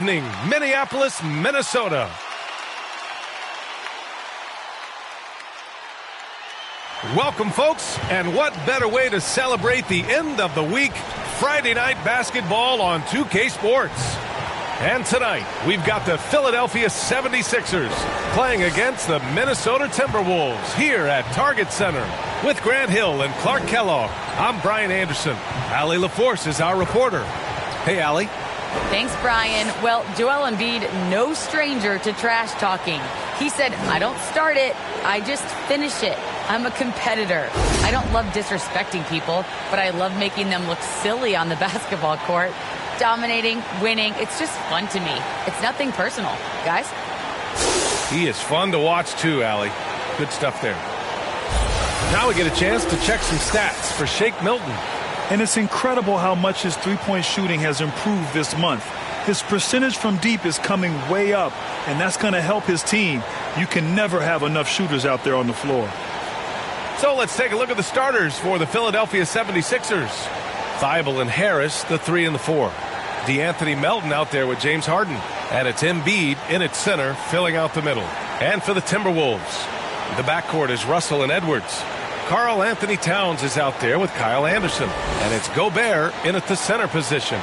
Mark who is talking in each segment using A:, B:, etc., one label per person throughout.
A: Minneapolis, Minnesota. Welcome, folks, and what better way to celebrate the end of the week? Friday night basketball on 2K Sports. And tonight, we've got the Philadelphia 76ers playing against the Minnesota Timberwolves here at Target Center. With Grant Hill and Clark Kellogg, I'm Brian Anderson. Allie LaForce is our reporter. Hey, Allie.
B: Thanks, Brian. Well, Joel Embiid, no stranger to trash talking. He said, I don't start it, I just finish it. I'm a competitor. I don't love disrespecting people, but I love making them look silly on the basketball court. Dominating, winning, it's just fun to me. It's nothing personal. Guys?
A: He is fun to watch too, Allie. Good stuff there. Now we get a chance to check some stats for Shake Milton.
C: And it's incredible how much his three-point shooting has improved this month. His percentage from deep is coming way up, and that's going to help his team. You can never have enough shooters out there on the floor.
A: So let's take a look at the starters for the Philadelphia 76ers. Thibault and Harris, the 3 and the 4. DeAnthony Melton out there with James Harden. And it's Embiid in its center, filling out the middle. And for the Timberwolves, the backcourt is Russell and Edwards. Karl Anthony Towns is out there with Kyle Anderson. And it's Gobert in at the center position.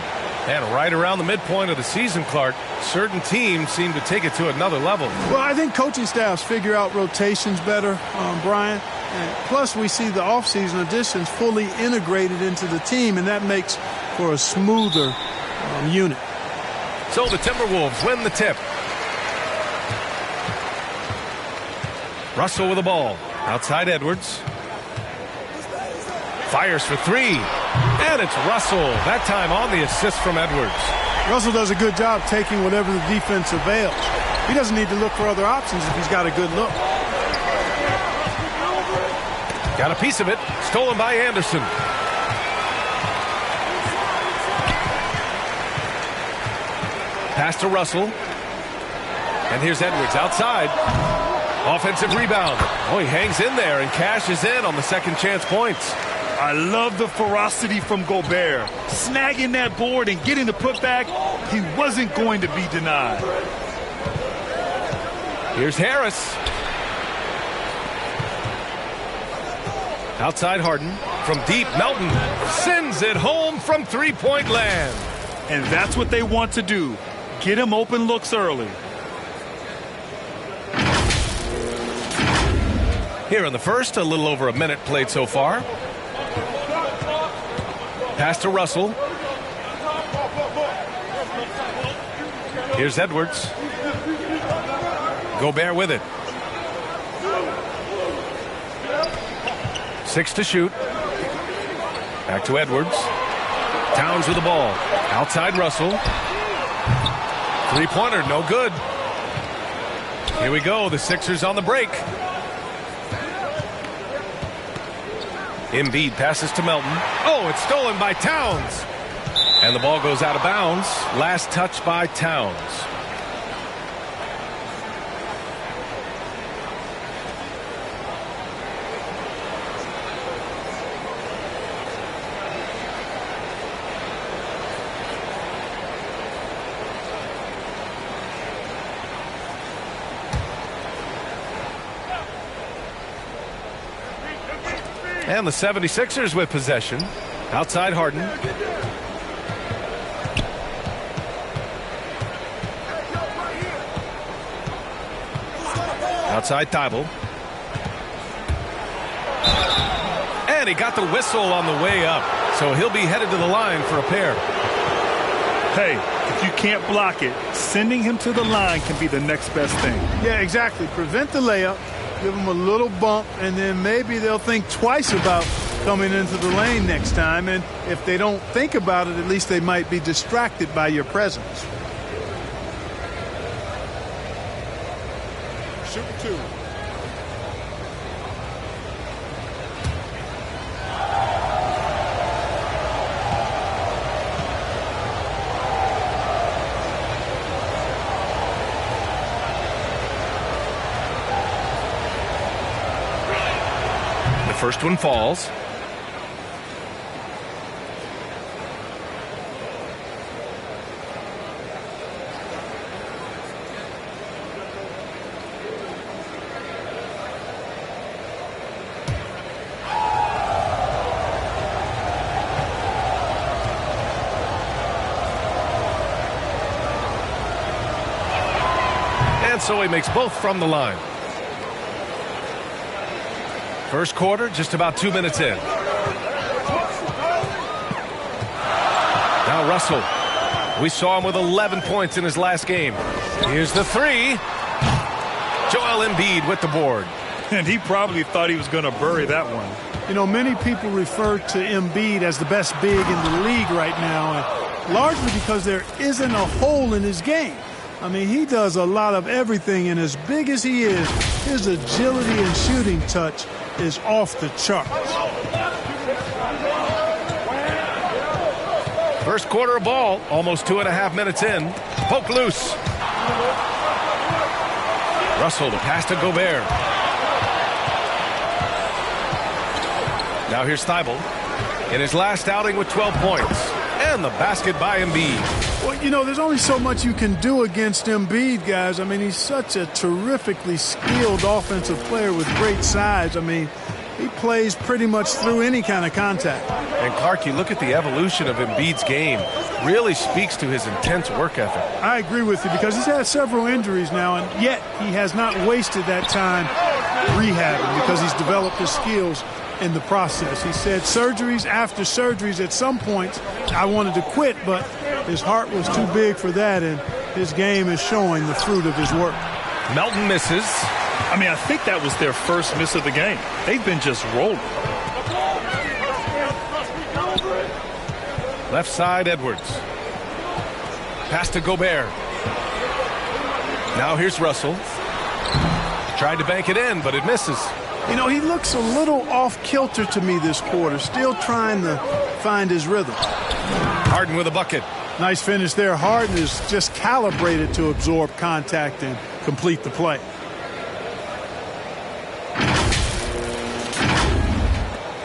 A: And right around the midpoint of the season, Clark, certain teams seem to take it to another level.
D: Well, I think coaching staffs figure out rotations better, Brian. And plus, we see the offseason additions fully integrated into the team, and that makes for a smoother unit.
A: So the Timberwolves win the tip. Russell with the ball. Outside Edwards. Fires for 3. And it's Russell. That time on the assist from Edwards.
D: Russell does a good job taking whatever the defense avails. He doesn't need to look for other options if he's got a good look.
A: Got a piece of it. Stolen by Anderson. Pass to Russell. And here's Edwards outside. Offensive rebound. Oh, he hangs in there and cashes in on the second chance points.
C: I love the ferocity from Gobert. Snagging that board and getting the putback, he wasn't going to be denied.
A: Here's Harris. Outside Harden. From deep, Melton sends it home from three-point land.
C: And that's what they want to do. Get him open looks early.
A: Here in the first, a little over a minute played so far. Pass to Russell. Here's Edwards. Gobert with it. 6 to shoot. Back to Edwards. Towns with the ball. Outside Russell. Three-pointer, no good. Here we go, the Sixers on the break. Embiid passes to Melton. Oh, it's stolen by Towns. And the ball goes out of bounds. Last touch by Towns. And the 76ers with possession. Outside Harden. Outside Thibault. And he got the whistle on the way up. So he'll be headed to the line for a pair.
C: Hey, if you can't block it, sending him to the line can be the next best thing.
D: Yeah, exactly. Prevent the layup. Give them a little bump, and then maybe they'll think twice about coming into the lane next time. And if they don't think about it, at least they might be distracted by your presence. Shoot 2.
A: First one falls. And so he makes both from the line. First quarter, just about 2 minutes in. Now Russell. We saw him with 11 points in his last game. Here's the three. Joel Embiid with the board.
C: And he probably thought he was going to bury that one.
D: You know, many people refer to Embiid as the best big in the league right now, and largely because there isn't a hole in his game. I mean, he does a lot of everything, and as big as he is, his agility and shooting touch is off the charts.
A: First quarter of ball, almost 2.5 minutes in. Poke loose. Russell to pass to Gobert. Now here's Thibault in his last outing with 12 points. And the basket by Embiid.
D: Well, you know, there's only so much you can do against Embiid, guys. I mean, he's such a terrifically skilled offensive player with great size. I mean, he plays pretty much through any kind of contact.
A: And Clark, you look at the evolution of Embiid's game, really speaks to his intense work ethic.
D: I agree with you because he's had several injuries now, and yet he has not wasted that time rehabbing because he's developed his skills in the process. He said surgeries after surgeries at some points, I wanted to quit, but his heart was too big for that, and his game is showing the fruit of his work.
A: Melton misses.
C: I mean, I think that was their first miss of the game. They've been just rolling.
A: Left side, Edwards. Pass to Gobert. Now here's Russell. Tried to bank it in, but it misses.
D: You know, he looks a little off-kilter to me this quarter, still trying to find his rhythm.
A: Harden with a bucket.
D: Nice finish there. Harden is just calibrated to absorb contact and complete the play.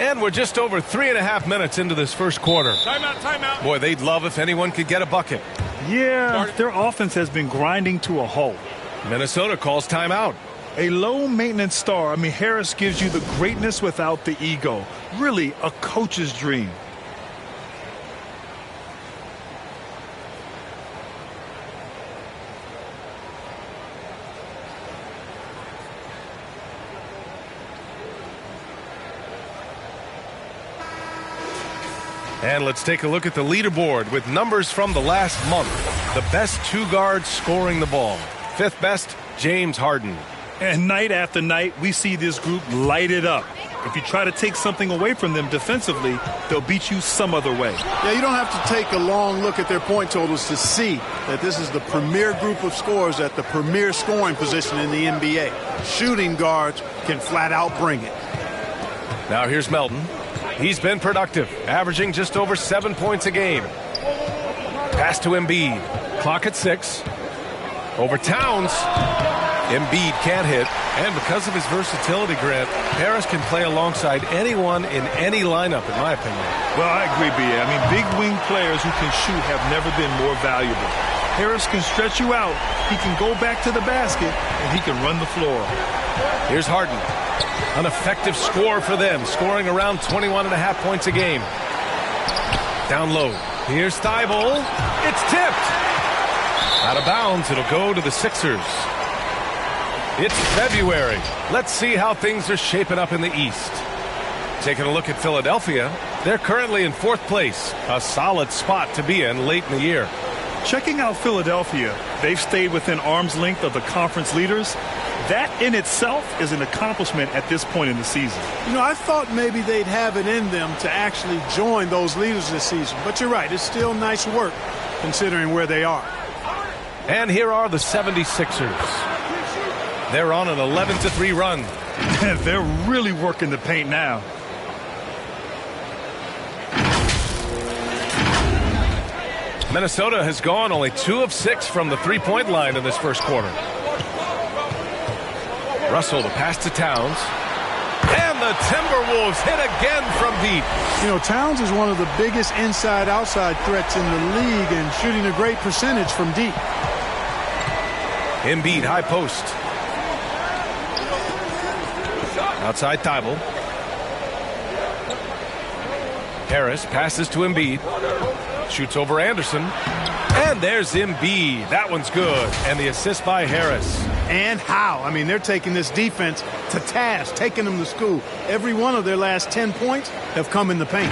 A: And we're just over 3.5 minutes into this first quarter.
E: Timeout, timeout.
A: Boy, they'd love if anyone could get a bucket.
C: Yeah, their offense has been grinding to a halt.
A: Minnesota calls timeout.
C: A low-maintenance star. I mean, Harris gives you the greatness without the ego. Really, a coach's dream.
A: And let's take a look at the leaderboard with numbers from the last month. The best two guards scoring the ball. Fifth best, James Harden.
C: And night after night, we see this group light it up. If you try to take something away from them defensively, they'll beat you some other way.
D: Yeah, you don't have to take a long look at their point totals to see that this is the premier group of scorers at the premier scoring position in the NBA. Shooting guards can flat out bring it.
A: Now here's Melton. He's been productive, averaging just over 7 points a game. Pass to Embiid. Clock at 6. Over Towns. Embiid can't hit. And because of his versatility, Grant, Harris can play alongside anyone in any lineup, in my opinion.
C: Well, I agree, B.A. I mean, big wing players who can shoot have never been more valuable. Harris can stretch you out. He can go back to the basket, and he can run the floor.
A: Here's Harden. An effective score for them, scoring around 21.5 points a game. Down low. Here's Thibault. It's tipped. Out of bounds. It'll go to the Sixers. It's February. Let's see how things are shaping up in the East. Taking a look at Philadelphia, they're currently in 4th place, a solid spot to be in late in the year.
C: Checking out Philadelphia, they've stayed within arm's length of the conference leaders. That in itself is an accomplishment at this point in the season.
D: You know, I thought maybe they'd have it in them to actually join those leaders this season. But you're right, it's still nice work considering where they are.
A: And here are the 76ers. They're on an 11-3 run.
C: They're really working the paint now.
A: Minnesota has gone only 2 of 6 from the three-point line in this first quarter. Russell to pass to Towns. And the Timberwolves hit again from deep.
D: You know, Towns is one of the biggest inside-outside threats in the league and shooting a great percentage from deep.
A: Embiid, high post. Outside Thibault. Harris passes to Embiid. Shoots over Anderson. And there's Embiid. That one's good. And the assist by Harris.
D: And how? I mean, they're taking this defense to task, taking them to school. Every one of their last 10 points have come in the paint.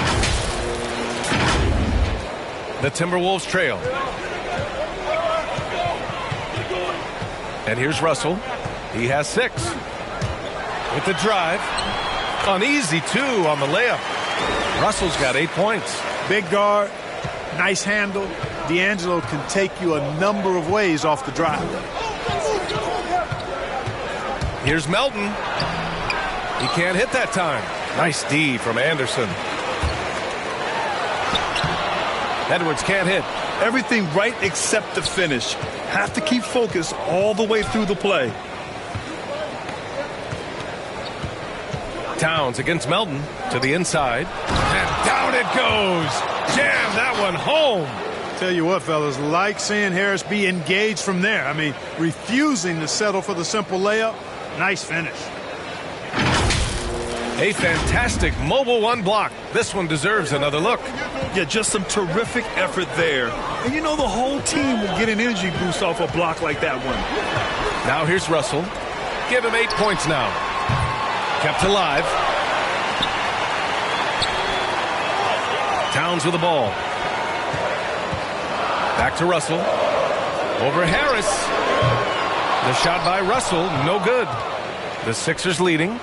A: The Timberwolves trail. And here's Russell. He has 6. With the drive. An easy 2 on the layup. Russell's got 8 points.
D: Big guard, nice handle. D'Angelo can take you a number of ways off the drive.
A: Here's Melton. He can't hit that time. Nice D from Anderson. Edwards can't hit.
C: Everything right except the finish. Have to keep focused all the way through the play.
A: Towns against Melton to the inside. And down it goes. Jam that one home.
D: Tell you what, fellas, like seeing Harris be engaged from there. I mean, refusing to settle for the simple layup. Nice finish.
A: A fantastic mobile 1 block. This one deserves another look.
C: Yeah, just some terrific effort there. And you know the whole team will get an energy boost off a block like that one.
A: Now here's Russell. Give him 8 points now. Kept alive. Towns with the ball. Back to Russell. Over Harris. The shot by Russell, no good. The Sixers leading.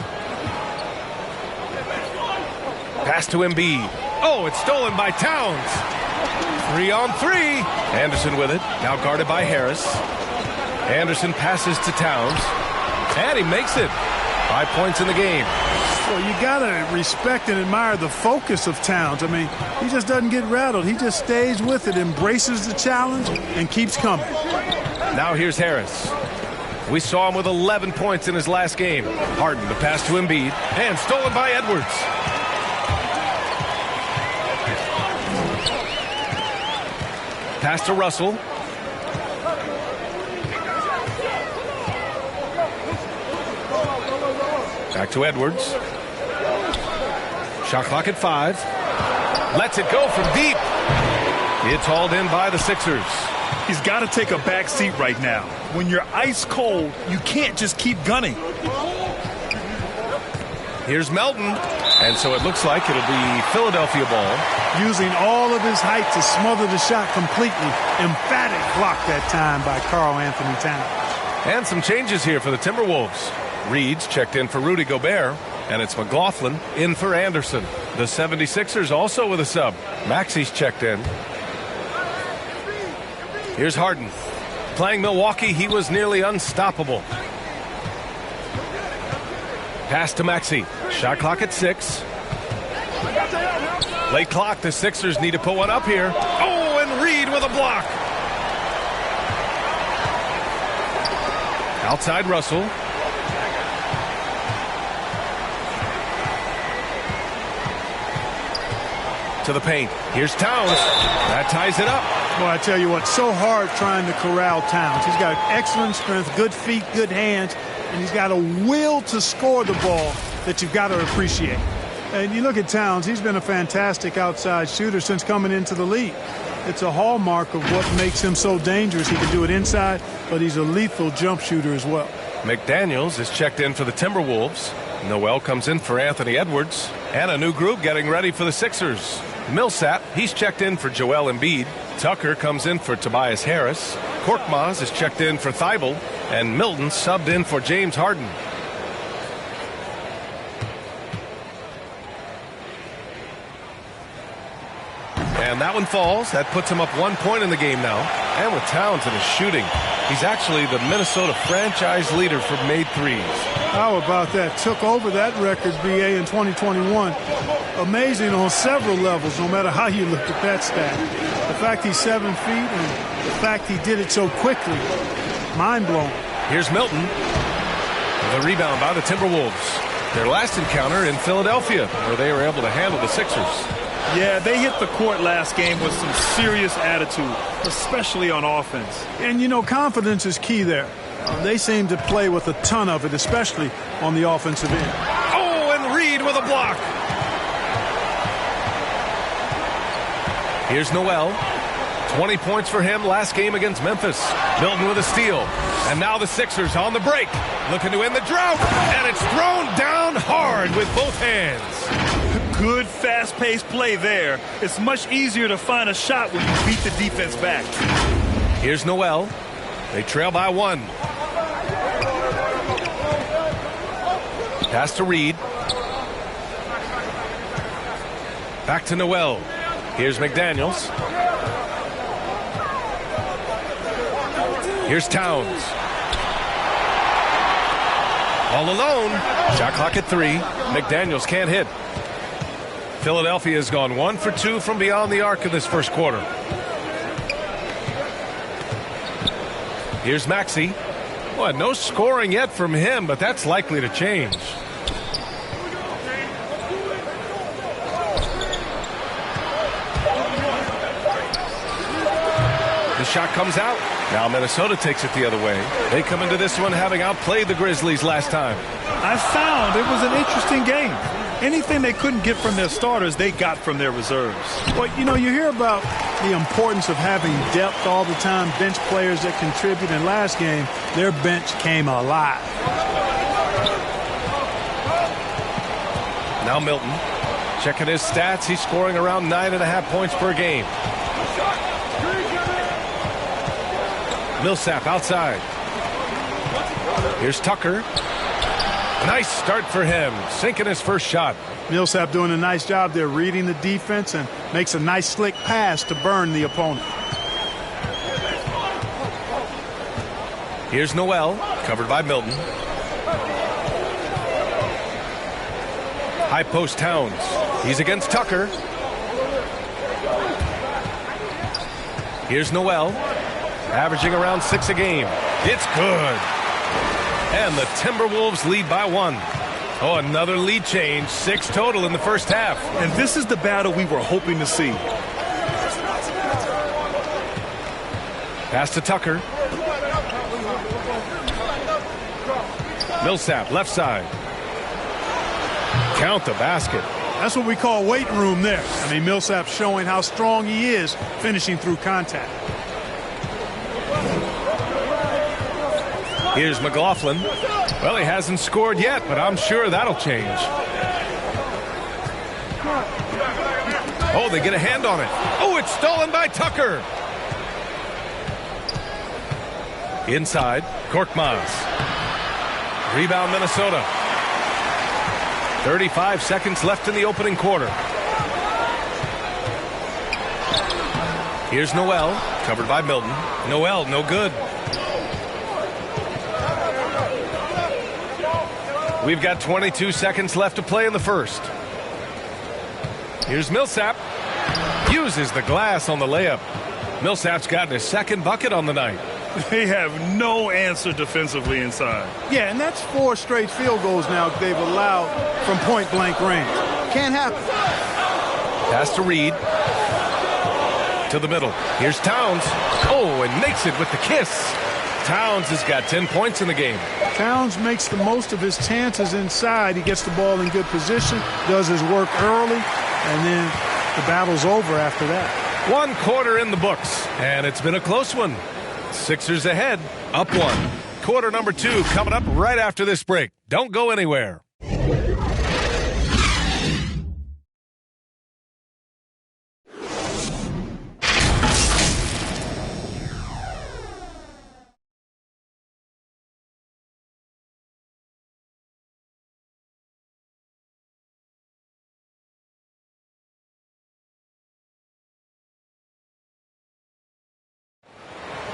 A: Pass to Embiid. Oh, it's stolen by Towns. 3 on 3. Anderson with it. Now guarded by Harris. Anderson passes to Towns. And he makes it. 5 points in the game.
D: Well, you got to respect and admire the focus of Towns. I mean, he just doesn't get rattled. He just stays with it, embraces the challenge, and keeps coming.
A: Now here's Harris. We saw him with 11 points in his last game. Harden, the pass to Embiid. And stolen by Edwards. Pass to Russell. Back to Edwards. Shot clock at 5. Lets it go from deep. It's hauled in by the Sixers.
C: He's got to take a back seat right now. When you're ice cold, you can't just keep gunning.
A: Here's Melton. And so it looks like it'll be Philadelphia ball.
D: Using all of his height to smother the shot completely. Emphatic block that time by Karl Anthony Towns.
A: And some changes here for the Timberwolves. Reed's checked in for Rudy Gobert. And it's McLaughlin in for Anderson. The 76ers also with a sub. Maxi's checked in. Here's Harden. Playing Milwaukee, he was nearly unstoppable. Pass to Maxey. Shot clock at 6. Late clock. The Sixers need to put one up here. Oh, and Reed with a block. Outside Russell. To the paint. Here's Towns. That ties it up.
D: Well, I tell you what, so hard trying to corral Towns. He's got excellent strength, good feet, good hands, and he's got a will to score the ball that you've got to appreciate. And you look at Towns, he's been a fantastic outside shooter since coming into the league. It's a hallmark of what makes him so dangerous. He can do it inside, but he's a lethal jump shooter as well.
A: McDaniels is checked in for the Timberwolves. Noel comes in for Anthony Edwards. And a new group getting ready for the Sixers. Millsap, he's checked in for Joel Embiid. Tucker comes in for Tobias Harris. Korkmaz is checked in for Thibault. And Milton subbed in for James Harden. And that one falls. That puts him up 1 point in the game now. And with Towns in his shooting, he's actually the Minnesota franchise leader for made threes.
D: How about that? Took over that record, BA, in 2021. Amazing on several levels, no matter how you look at that stat. The fact he's 7 feet and the fact he did it so quickly, mind-blowing.
A: Here's Milton. The rebound by the Timberwolves. Their last encounter in Philadelphia, where they were able to handle the Sixers.
C: Yeah, they hit the court last game with some serious attitude, especially on offense.
D: And, you know, confidence is key there. They seem to play with a ton of it, especially on the offensive end.
A: Oh, and Reed with a block. Here's Noel. 20 points for him last game against Memphis. Milton with a steal. And now the Sixers on the break. Looking to end the drought. And it's thrown down hard with both hands.
C: Good fast-paced play there. It's much easier to find a shot when you beat the defense back.
A: Here's Noel. They trail by 1. Pass to Reed. Back to Noel. Here's McDaniels. Here's Towns. All alone. Shot clock at 3. McDaniels can't hit. Philadelphia has gone 1 for 2 from beyond the arc in this first quarter. Here's Maxey. Well, no scoring yet from him, but that's likely to change. The shot comes out. Now Minnesota takes it the other way. They come into this one having outplayed the Grizzlies last time.
C: I found it was an interesting game. Anything they couldn't get from their starters, they got from their reserves.
D: Well, you know, you hear about the importance of having depth all the time, bench players that contribute. In last game, their bench came alive.
A: Now Milton. Checking his stats. He's scoring around 9.5 points per game. Millsap outside. Here's Tucker. Nice start for him, sinking his first shot.
D: Millsap doing a nice job there, reading the defense, and makes a nice slick pass to burn the opponent.
A: Here's Noel, covered by Milton. High post Towns. He's against Tucker. Here's Noel, averaging around 6 a game. It's good. And the Timberwolves lead by 1. Oh, another lead change. 6 total in the first half.
C: And this is the battle we were hoping to see.
A: Pass to Tucker. Millsap, left side. Count the basket.
D: That's what we call weight room there. I mean, Millsap showing how strong he is finishing through contact.
A: Here's McLaughlin. Well, he hasn't scored yet, but I'm sure that'll change. Oh, they get a hand on it. Oh, it's stolen by Tucker. Inside, Korkmaz. Rebound, Minnesota. 35 seconds left in the opening quarter. Here's Noel, covered by Milton. Noel, no good. We've got 22 seconds left to play in the first. Here's Millsap. Uses the glass on the layup. Millsap's gotten his second bucket on the night.
C: They have no answer defensively inside.
D: Yeah, and that's 4 straight field goals now they've allowed from point-blank range. Can't happen.
A: Pass to Reed. To the middle. Here's Towns. Oh, and makes it with the kiss. Towns has got 10 points in the game.
D: Towns makes the most of his chances inside. He gets the ball in good position, does his work early, and then the battle's over after that.
A: 1 quarter in the books, and it's been a close one. Sixers ahead, up 1. Quarter number 2 coming up right after this break. Don't go anywhere.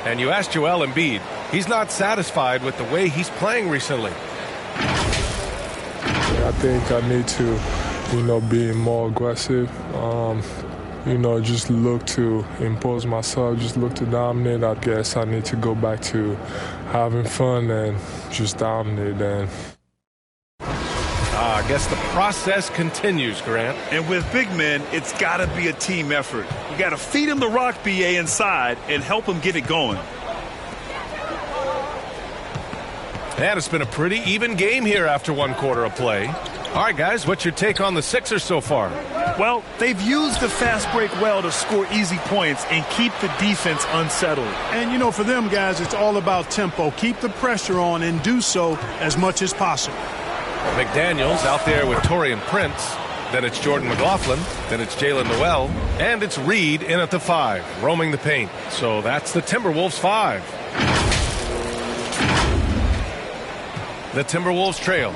A: And you asked Joel Embiid. He's not satisfied with the way he's playing recently.
E: I think I need to, be more aggressive. Just look to impose myself, just look to dominate. I guess I need to go back to having fun and just dominate. And
A: I guess the process continues, Grant.
C: And with big men, it's got to be a team effort. You got to feed him the rock, BA, inside and help him get it going.
A: And it's been a pretty even game here after 1 quarter of play. All right, guys, what's your take on the Sixers so far?
C: Well, they've used the fast break well to score easy points and keep the defense unsettled.
D: And, you know, for them guys, it's all about tempo. Keep the pressure on and do so as much as possible.
A: McDaniels out there with Taurean Prince. Then it's Jordan McLaughlin. Then it's Jalen Noel. And it's Reed in at the 5, roaming the paint. So that's the Timberwolves 5. The Timberwolves trail.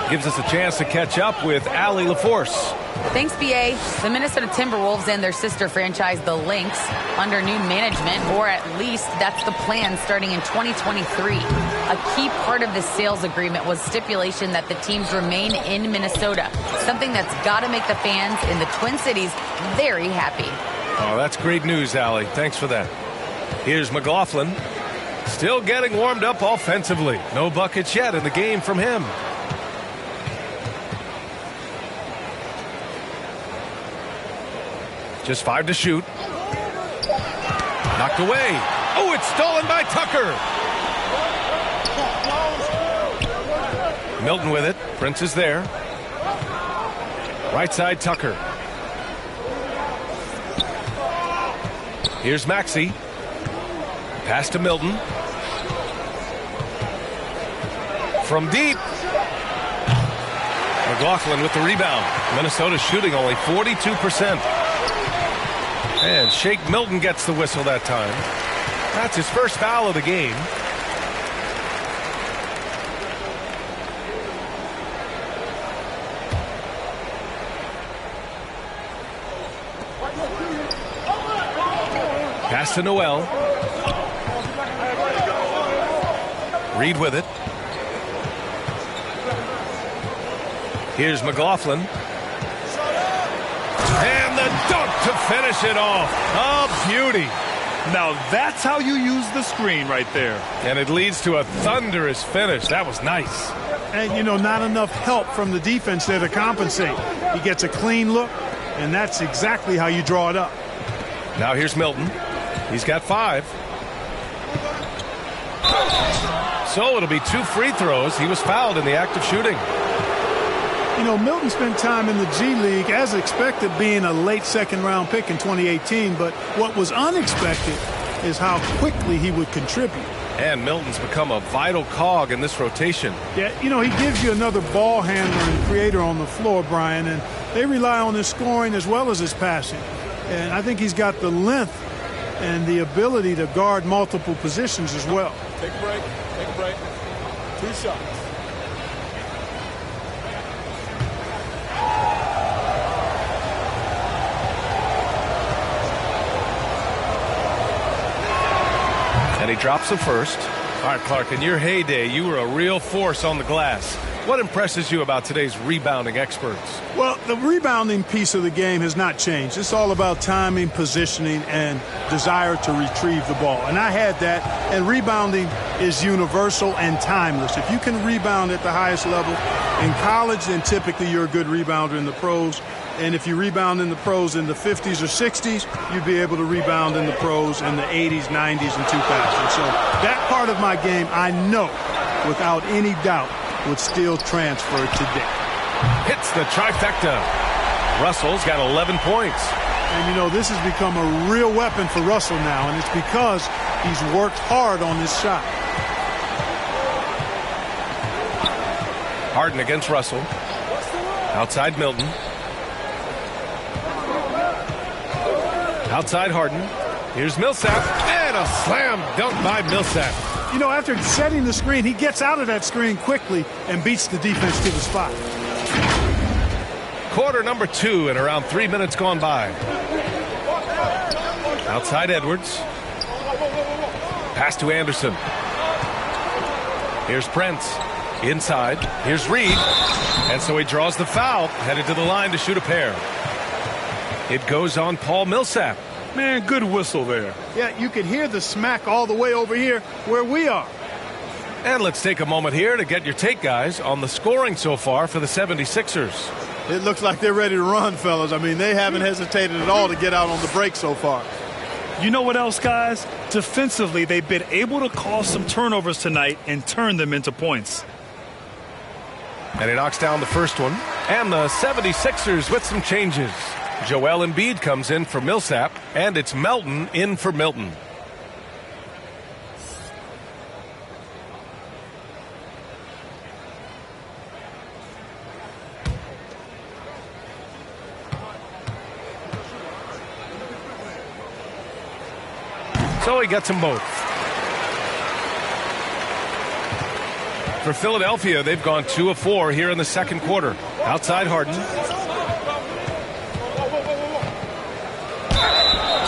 A: Gives us a chance to catch up with Allie LaForce.
B: Thanks, B.A. The Minnesota Timberwolves and their sister franchise, the Lynx, under new management, or at least that's the plan starting in 2023. A key part of this sales agreement was stipulation that the teams remain in Minnesota, something that's got to make the fans in the Twin Cities very happy.
A: Oh, that's great news, Allie. Thanks for that. Here's McLaughlin. Still getting warmed up offensively. No buckets yet in the game from him. Just 5 to shoot. Knocked away. Oh, it's stolen by Tucker. Milton with it. Prince is there. Right side, Tucker. Here's Maxey. Pass to Milton. From deep. McLaughlin with the rebound. Minnesota shooting only 42%. And Shake Milton gets the whistle that time. That's his first foul of the game. Pass to Noel. Reed with it. Here's McLaughlin. And the dunk to finish it off. A beauty.
C: Now that's how you use the screen right there.
A: And it leads to a thunderous finish. That was nice.
D: And, you know, not enough help from the defense there to compensate. He gets a clean look, and that's exactly how you draw it up.
A: Now here's Milton. He's got 5. So it'll be 2 free throws. He was fouled in the act of shooting.
D: You know, Milton spent time in the G League, as expected, being a late second-round pick in 2018. But what was unexpected is how quickly he would contribute.
A: And Milton's become a vital cog in this rotation.
D: Yeah, you know, he gives you another ball handler and creator on the floor, Brian, and they rely on his scoring as well as his passing. And I think he's got the length and the ability to guard multiple positions as well.
F: Take a break. Take a break. 2 shots.
A: And he drops the first. All right, Clark, in your heyday, you were a real force on the glass. What impresses you about today's rebounding experts?
D: Well, the rebounding piece of the game has not changed. It's all about timing, positioning, and desire to retrieve the ball. And I had that, and rebounding is universal and timeless. If you can rebound at the highest level in college, then typically you're a good rebounder in the pros. And if you rebound in the pros in the 50s or 60s, you'd be able to rebound in the pros in the 80s, 90s, and 2000s. So that part of my game, I know, without any doubt, would still transfer today.
A: Hits the trifecta. Russell's got 11 points.
D: And, you know, this has become a real weapon for Russell now, and it's because he's worked hard on this shot.
A: Harden against Russell. Outside Milton. Outside Harden. Here's Millsap. And a slam dunk by Millsap.
D: You know, after setting the screen, he gets out of that screen quickly and beats the defense to the spot.
A: Quarter number 2 and around 3 minutes gone by. Outside Edwards. Pass to Anderson. Here's Prince. Inside. Here's Reed. And so he draws the foul. Headed to the line to shoot a pair. It goes on Paul Millsap.
C: Man, good whistle there.
D: Yeah, you can hear the smack all the way over here where we are.
A: And let's take a moment here to get your take, guys, on the scoring so far for the 76ers.
D: It looks like they're ready to run, fellas. I mean, they haven't hesitated at all to get out on the break so far.
C: You know what else, guys? Defensively, they've been able to cause some turnovers tonight and turn them into points.
A: And he knocks down the first one. And the 76ers with some changes. Joel Embiid comes in for Millsap, and it's Melton in for Milton. So he gets them both. For Philadelphia, they've gone 2 of 4 here in the second quarter. Outside Harden.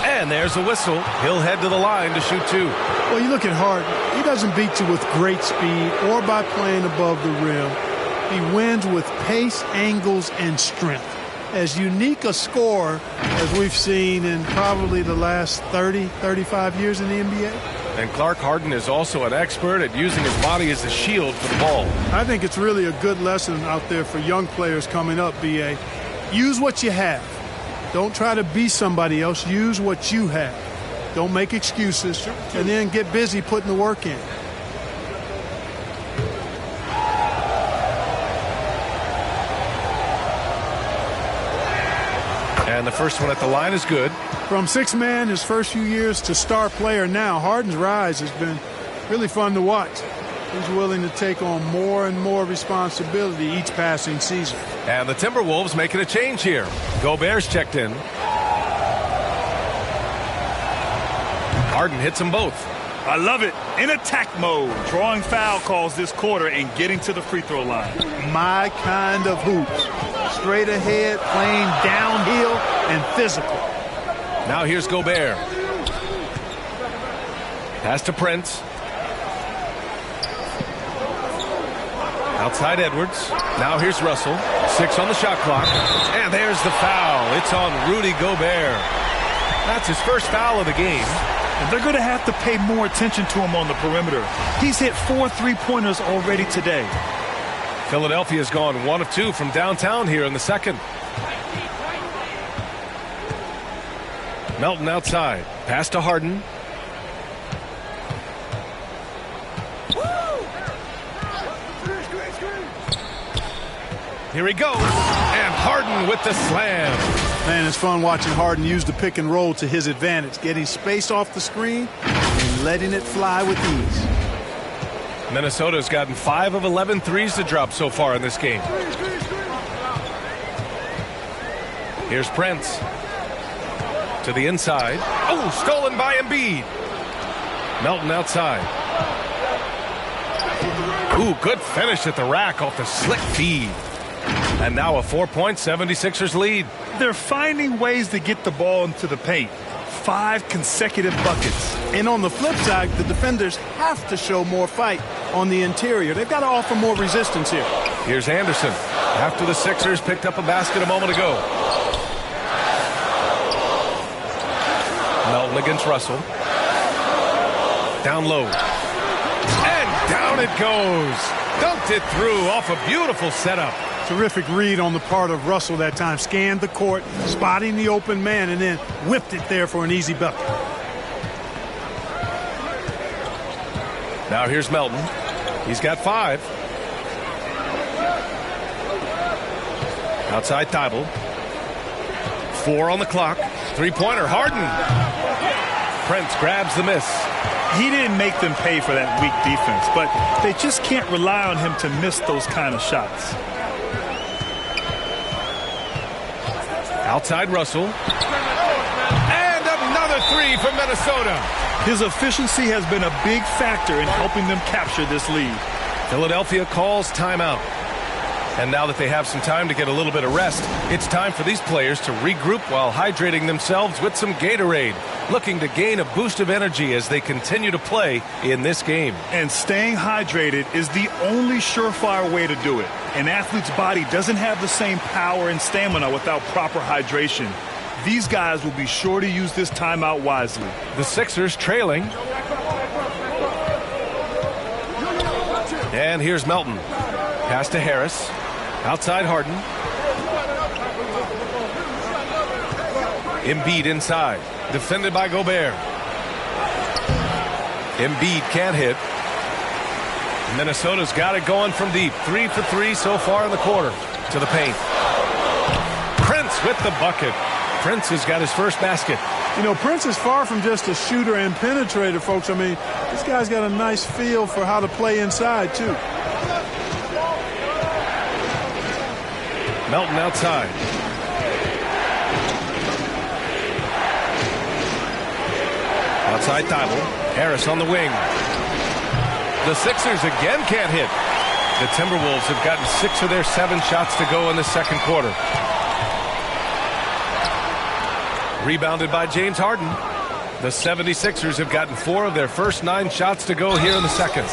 A: And there's a whistle. He'll head to the line to shoot 2.
D: Well, you look at Harden. He doesn't beat you with great speed or by playing above the rim. He wins with pace, angles, and strength. As unique a scorer as we've seen in probably the last 30, 35 years in the NBA.
A: And Clark, Harden is also an expert at using his body as a shield for the ball.
D: I think it's really a good lesson out there for young players coming up, B.A. Use what you have. Don't try to be somebody else. Use what you have. Don't make excuses. And then get busy putting the work in.
A: And the first one at the line is good.
D: From six-man his first few years to star player now, Harden's rise has been really fun to watch. He's willing to take on more and more responsibility each passing season.
A: And the Timberwolves making a change here. Gobert's checked in. Harden hits them both.
C: I love it. In attack mode, drawing foul calls this quarter and getting to the free throw line.
D: My kind of hoops. Straight ahead, playing downhill and physical.
A: Now here's Gobert. Pass to Prince. Outside Edwards. Now here's Russell. 6 on the shot clock. And there's the foul. It's on Rudy Gobert. That's his first foul of the game.
C: And they're going to have to pay more attention to him on the perimeter. He's hit 4 3-pointers already today.
A: Philadelphia's gone 1 of 2 from downtown here in the second. Melton outside. Pass to Harden. Here he goes. And Harden with the slam.
D: Man, it's fun watching Harden use the pick and roll to his advantage, getting space off the screen and letting it fly with ease.
A: Minnesota's gotten 5 of 11 threes to drop so far in this game. Here's Prince. To the inside. Oh, stolen by Embiid. Melton outside. Ooh, good finish at the rack off the slick feed. And now a 4-point 76ers lead.
C: They're finding ways to get the ball into the paint. 5 consecutive buckets.
D: And on the flip side, the defenders have to show more fight on the interior. They've got to offer more resistance here.
A: Here's Anderson. After the Sixers picked up a basket a moment ago. Melton against Russell. Down low. And down it goes. Dunked it through off a beautiful setup.
D: Terrific read on the part of Russell that time. Scanned the court, spotting the open man, and then whipped it there for an easy bucket.
A: Now here's Melton. He's got 5. Outside Thibault. 4 on the clock. 3-pointer. Harden. Prince grabs the miss.
C: He didn't make them pay for that weak defense, but they just can't rely on him to miss those kind of shots.
A: Outside Russell. And another 3 from Minnesota.
C: His efficiency has been a big factor in helping them capture this lead.
A: Philadelphia calls timeout. And now that they have some time to get a little bit of rest, it's time for these players to regroup while hydrating themselves with some Gatorade, looking to gain a boost of energy as they continue to play in this game.
C: And staying hydrated is the only surefire way to do it. An athlete's body doesn't have the same power and stamina without proper hydration. These guys will be sure to use this timeout wisely.
A: The Sixers trailing. And here's Melton. Pass to Harris. Outside Harden. Embiid inside. Defended by Gobert. Embiid can't hit. Minnesota's got it going from deep. 3 for 3 so far in the quarter. to the paint. Prince with the bucket. Prince has got his first basket.
D: You know, Prince is far from just a shooter and penetrator, folks. I mean, this guy's got a nice feel for how to play inside, too.
A: Melton outside. Outside Thibault. Harris on the wing. The Sixers again can't hit. The Timberwolves have gotten 6 of their 7 shots to go in the second quarter. Rebounded by James Harden. The 76ers have gotten 4 of their first 9 shots to go here in the second.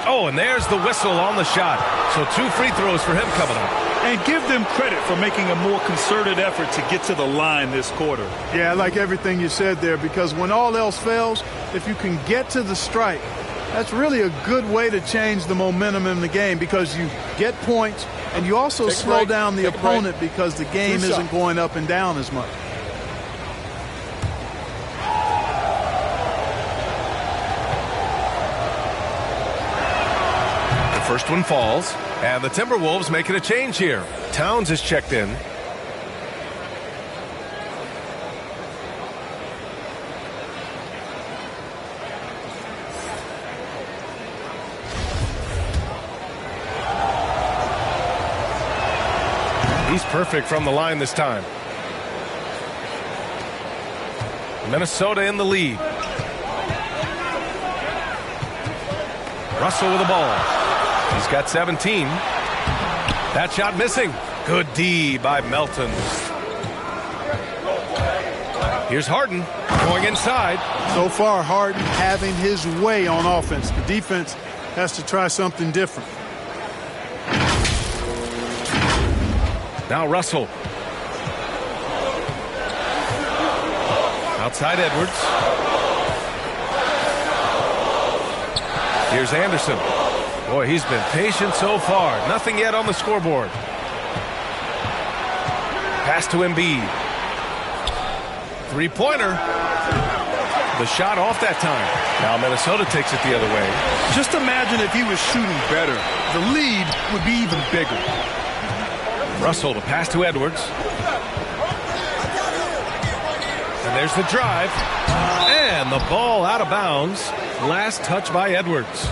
A: Oh, and there's the whistle on the shot. So 2 free throws for him coming up.
C: And give them credit for making a more concerted effort to get to the line this quarter.
D: Yeah, I like everything you said there, because when all else fails, if you can get to the strike, that's really a good way to change the momentum in the game, because you get points and you also slow down the opponent because the game isn't going up and down as much.
A: The first one falls, and the Timberwolves making a change here. Towns is checked in. He's perfect from the line this time. Minnesota in the lead. Russell with the ball. He's got 17. That shot missing. Good D by Melton. Here's Harden going inside.
D: So far, Harden having his way on offense. The defense has to try something different.
A: Now Russell. Outside Edwards. Here's Anderson. Boy, he's been patient so far. Nothing yet on the scoreboard. Pass to Embiid. Three-pointer. The shot off that time. Now Minnesota takes it the other way.
C: Just imagine if he was shooting better. The lead would be even bigger.
A: Russell to pass to Edwards. And there's the drive. And the ball out of bounds. Last touch by Edwards.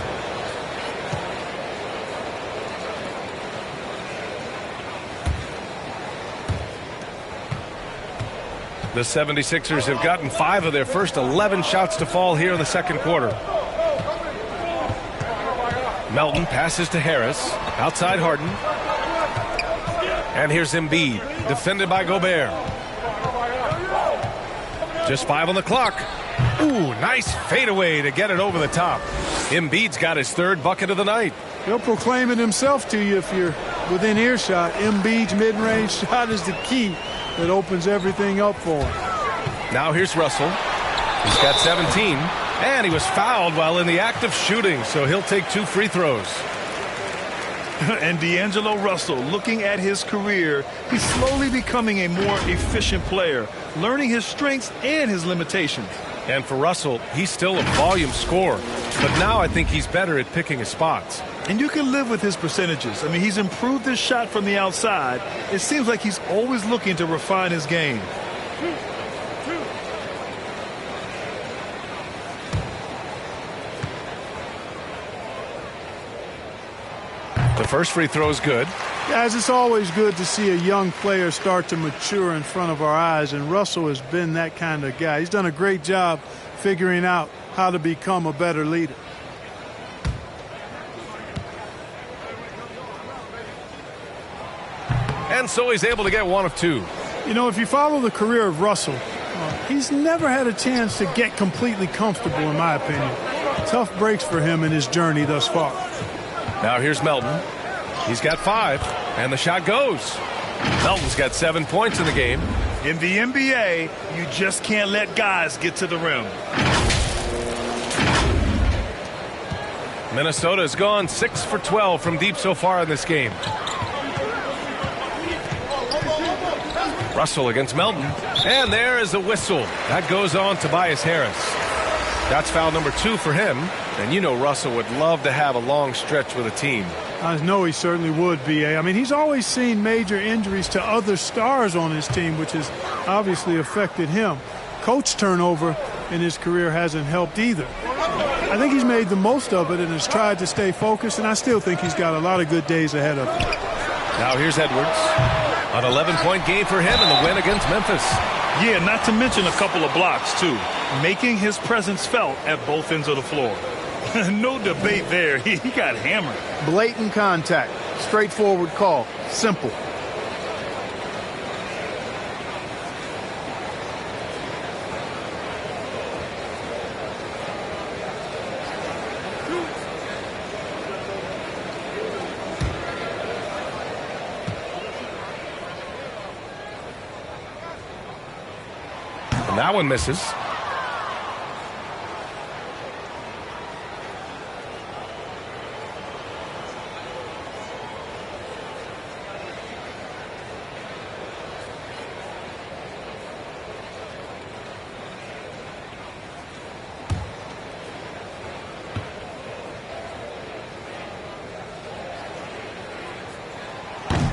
A: The 76ers have gotten 5 of their first 11 shots to fall here in the second quarter. Melton passes to Harris. Outside Harden. And here's Embiid, defended by Gobert. Just 5 on the clock. Ooh, nice fadeaway to get it over the top. Embiid's got his 3rd bucket of the night.
D: He'll proclaim it himself to you if you're within earshot. Embiid's mid-range shot is the key that opens everything up for him.
A: Now here's Russell. He's got 17, and he was fouled while in the act of shooting, so he'll take 2 free throws.
C: And D'Angelo Russell, looking at his career, he's slowly becoming a more efficient player, learning his strengths and his limitations.
A: And for Russell, he's still a volume scorer, but now I think he's better at picking his spots.
C: And you can live with his percentages. I mean, he's improved his shot from the outside. It seems like he's always looking to refine his game.
A: The first free throw is good.
D: Guys, it's always good to see a young player start to mature in front of our eyes, and Russell has been that kind of guy. He's done a great job figuring out how to become a better leader.
A: And so he's able to get 1 of 2.
D: You know, if you follow the career of Russell, he's never had a chance to get completely comfortable, in my opinion. Tough breaks for him in his journey thus far.
A: Now here's Melton. He's got 5, and the shot goes. Melton's got 7 points in the game.
C: In the NBA, you just can't let guys get to the rim.
A: Minnesota has gone 6 for 12 from deep so far in this game. Russell against Melton. And there is a whistle. That goes on Tobias Harris. That's foul number 2 for him. And you know Russell would love to have a long stretch with a team.
D: I know he certainly would, B.A. I mean, he's always seen major injuries to other stars on his team, which has obviously affected him. Coach turnover in his career hasn't helped either. I think he's made the most of it and has tried to stay focused, and I still think he's got a lot of good days ahead of him.
A: Now here's Edwards. An 11-point game for him in the win against Memphis.
C: Yeah, not to mention a couple of blocks, too, making his presence felt at both ends of the floor. No debate there. He got hammered.
D: Blatant contact. Straightforward call. Simple.
A: And that one misses.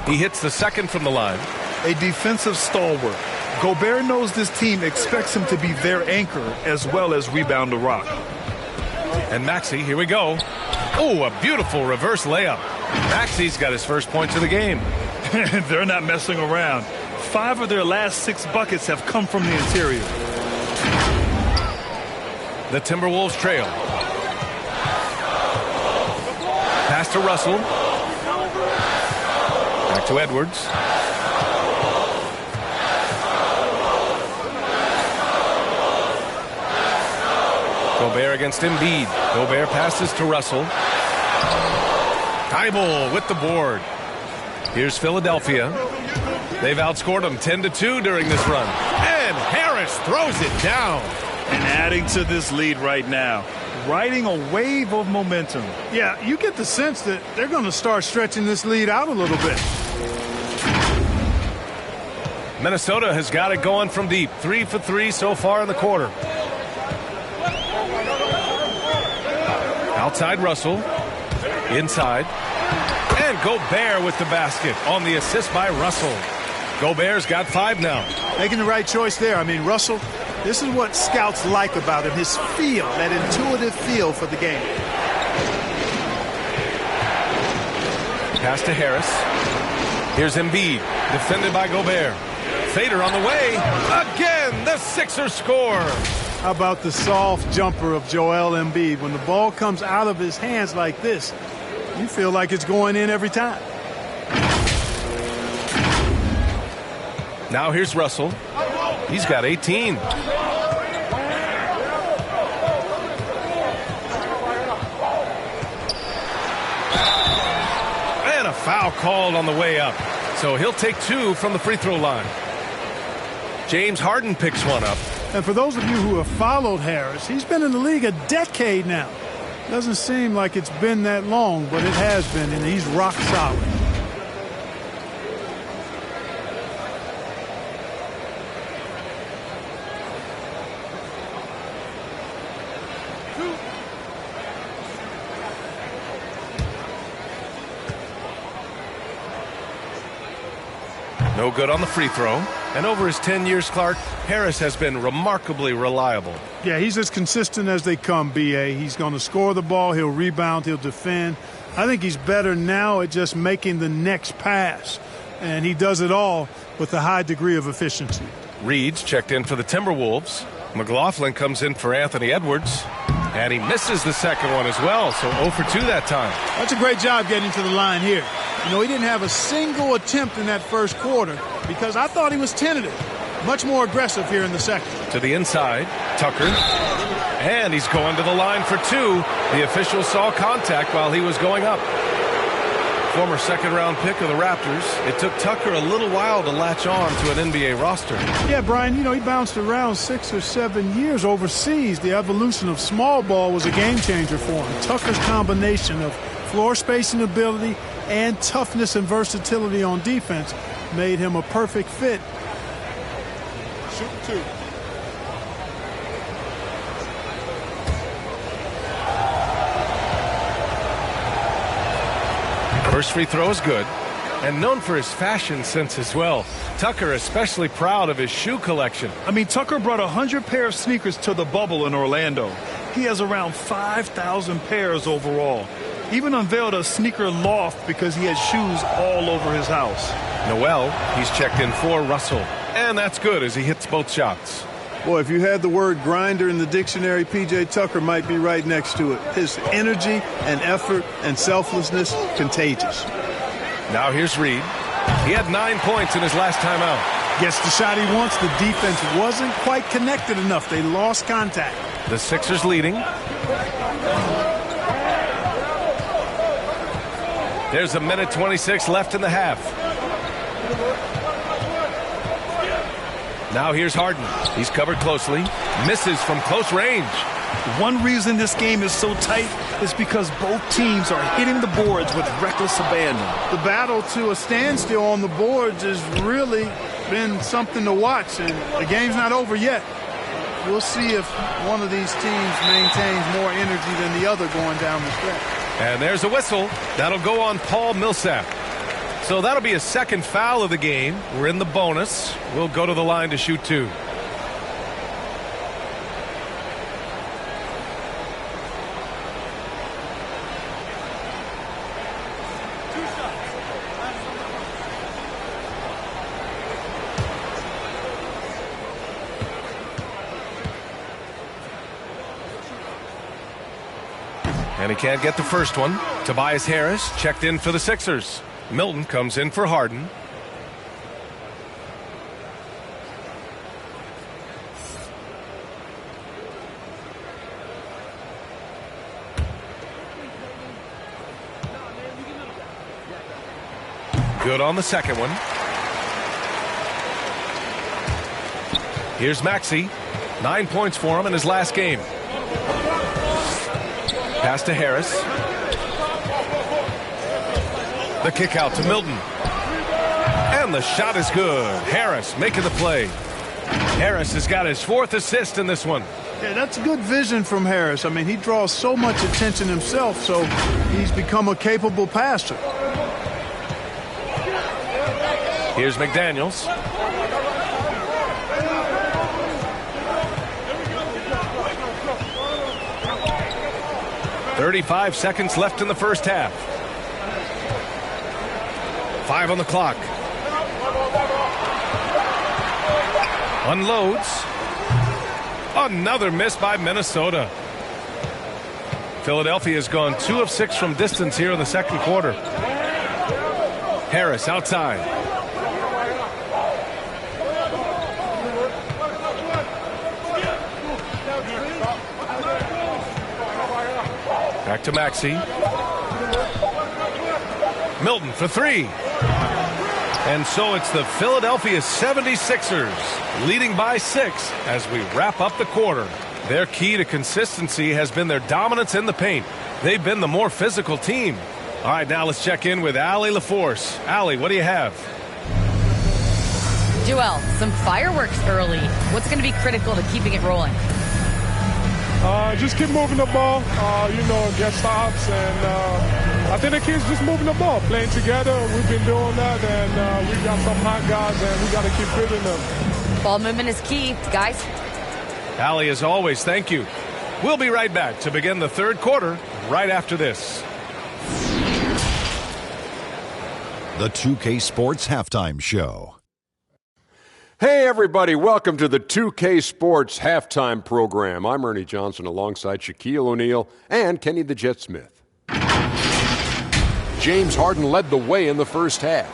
A: He hits the second from the line.
C: A defensive stalwart. Gobert knows this team expects him to be their anchor as well as rebound the rock.
A: And Maxey, here we go. Oh, a beautiful reverse layup. Maxey's got his first points of the game.
C: They're not messing around. 5 of their last 6 buckets have come from the interior.
A: The Timberwolves trail. Pass to Russell. Back to Edwards. Gobert against Embiid. Gobert passes to Russell. Thibault with the board. Here's Philadelphia. They've outscored them 10-2 during this run. And Harris throws it down.
C: And adding to this lead right now. Riding a wave of momentum.
D: Yeah, you get the sense that they're going to start stretching this lead out a little bit.
A: Minnesota has got it going from deep. 3 for 3 so far in the quarter. Outside Russell. Inside. And Gobert with the basket on the assist by Russell. Gobert's got 5 now.
D: Making the right choice there. I mean, Russell, this is what scouts like about him. His feel, that intuitive feel for the game.
A: Pass to Harris. Here's Embiid. Defended by Gobert. Fader on the way. Again, the Sixers score.
D: How about the soft jumper of Joel Embiid? When the ball comes out of his hands like this, you feel like it's going in every time.
A: Now here's Russell. He's got 18. And a foul called on the way up. So he'll take 2 from the free throw line. James Harden picks one up.
D: And for those of you who have followed Harris, he's been in the league a decade now. Doesn't seem like it's been that long, but it has been, and he's rock solid.
A: No good on the free throw. And over his 10 years, Clark, Harris has been remarkably reliable.
D: Yeah, he's as consistent as they come, B.A. He's going to score the ball. He'll rebound. He'll defend. I think he's better now at just making the next pass. And he does it all with a high degree of efficiency.
A: Reed's checked in for the Timberwolves. McLaughlin comes in for Anthony Edwards. And he misses the second one as well, so 0 for 2 that time.
D: That's a great job getting to the line here. You know, he didn't have a single attempt in that first quarter because I thought he was tentative. Much more aggressive here in the second.
A: To the inside, Tucker. And he's going to the line for 2. The official saw contact while he was going up. Former second-round pick of the Raptors. It took Tucker a little while to latch on to an NBA roster.
D: Yeah, Brian, you know, he bounced around 6 or 7 years overseas. The evolution of small ball was a game changer for him. Tucker's combination of floor spacing ability and toughness and versatility on defense made him a perfect fit.
F: Shoot 2.
A: First free throw is good. And known for his fashion sense as well. Tucker especially proud of his shoe collection.
C: I mean, Tucker brought 100 pair of sneakers to the bubble in Orlando. He has around 5,000 pairs overall. Even unveiled a sneaker loft because he has shoes all over his house.
A: Noel, he's checked in for Russell. And that's good as he hits both shots.
D: Boy, if you had the word grinder in the dictionary, P.J. Tucker might be right next to it. His energy and effort and selflessness, contagious.
A: Now here's Reed. He had 9 points in his last time out.
D: Gets the shot he wants. The defense wasn't quite connected enough. They lost contact.
A: The Sixers leading. There's a minute 26 left in the half. Now here's Harden. He's covered closely. Misses from close range.
C: One reason this game is so tight is because both teams are hitting the boards with reckless abandon.
D: The battle to a standstill on the boards has really been something to watch, and the game's not over yet. We'll see if one of these teams maintains more energy than the other going down the stretch.
A: And there's a whistle. That'll go on Paul Millsap. So that'll be a second foul of the game. We're in the bonus. We'll go to the line to shoot two. And he can't get the first one. Tobias Harris checked in for the Sixers. Milton comes in for Harden. Good on the second one. Here's Maxey. 9 points for him in his last game. Pass to Harris. The kick out to Milton. And the shot is good. Harris making the play. Harris has got his fourth assist in this one.
D: Yeah, that's good vision from Harris. I mean, he draws so much attention himself, so he's become a capable passer.
A: Here's McDaniels. "35 seconds left in the first half. 5 on the clock. Unloads. Another miss by Minnesota. Philadelphia has gone 2 of 6 from distance here in the second quarter. Harris outside. Back to Maxey. Milton for 3. And so it's the Philadelphia 76ers leading by 6 as we wrap up the quarter. Their key to consistency has been their dominance in the paint. They've been the more physical team. All right, now let's check in with Allie LaForce. Allie, what do you have?
B: Joel, some fireworks early. What's going to be critical to keeping it rolling?
E: Just keep moving the ball, get stops, and I think the kids just moving the ball, playing together. We've been doing that, and we got some hot guys, and we got to keep hitting them.
B: Ball movement is key, guys.
A: Allie, as always, thank you. We'll be right back to begin the third quarter right after this.
G: The 2K Sports Halftime Show.
H: Hey, everybody. Welcome to the 2K Sports Halftime Program. I'm Ernie Johnson alongside Shaquille O'Neal and Kenny the Jet Smith. James Harden led the way in the first half.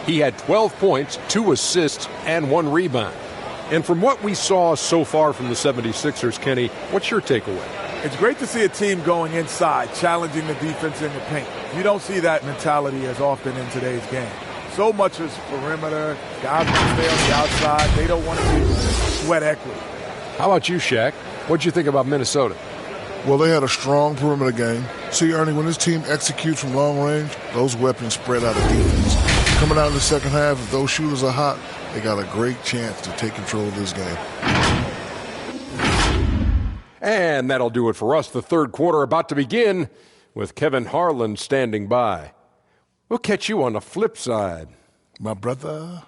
H: He had 12 points, 2 assists, and 1 rebound. And from what we saw so far from the 76ers, Kenny, what's your takeaway?
I: It's great to see a team going inside, challenging the defense in the paint. You don't see that mentality as often in today's game. So much is perimeter, guys want to stay on the outside. They don't want to be sweat equity.
H: How about you, Shaq? What'd you think about Minnesota?
F: Well, they had a strong perimeter game. See, Ernie, when this team executes from long range, those weapons spread out of defense. Coming out in the second half, if those shooters are hot, they got a great chance to take control of this game.
H: And that'll do it for us. The third quarter about to begin with Kevin Harlan standing by. We'll catch you on the flip side,
F: my brother.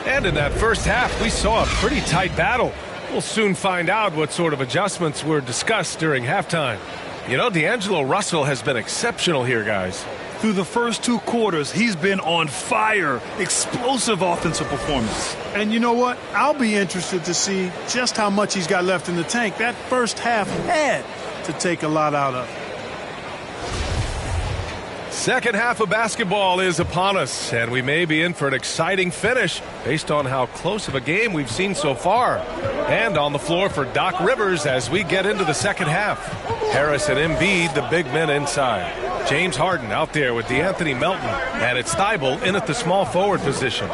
A: And in that first half, we saw a pretty tight battle. We'll soon find out what sort of adjustments were discussed during halftime. You know, D'Angelo Russell has been exceptional here, guys.
C: Through the first 2 quarters, he's been on fire. Explosive offensive performance.
D: And you know what? I'll be interested to see just how much he's got left in the tank. That first half had to take a lot out of.
A: Second half of basketball is upon us, and we may be in for an exciting finish based on how close of a game we've seen so far. And on the floor for Doc Rivers as we get into the second half. Harris and Embiid, the big men inside. James Harden out there with DeAnthony Melton, and it's Thibault in at the small forward position.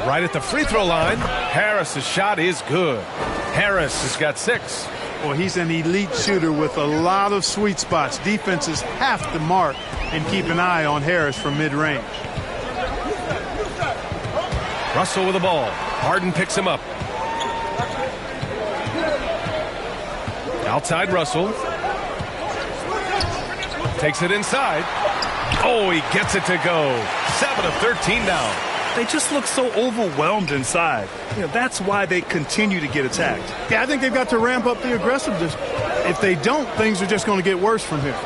A: Right at the free throw line, Harris's shot is good. Harris has got 6.
D: Well, he's an elite shooter with a lot of sweet spots. Defenses have to mark and keep an eye on Harris from mid-range.
A: Russell with the ball. Harden picks him up. Outside Russell. Takes it inside. Oh, he gets it to go. 7 of 13 now.
C: They just look so overwhelmed inside. You know, that's why they continue to get attacked.
D: Yeah, I think they've got to ramp up the aggressiveness. If they don't, things are just going to get worse from here.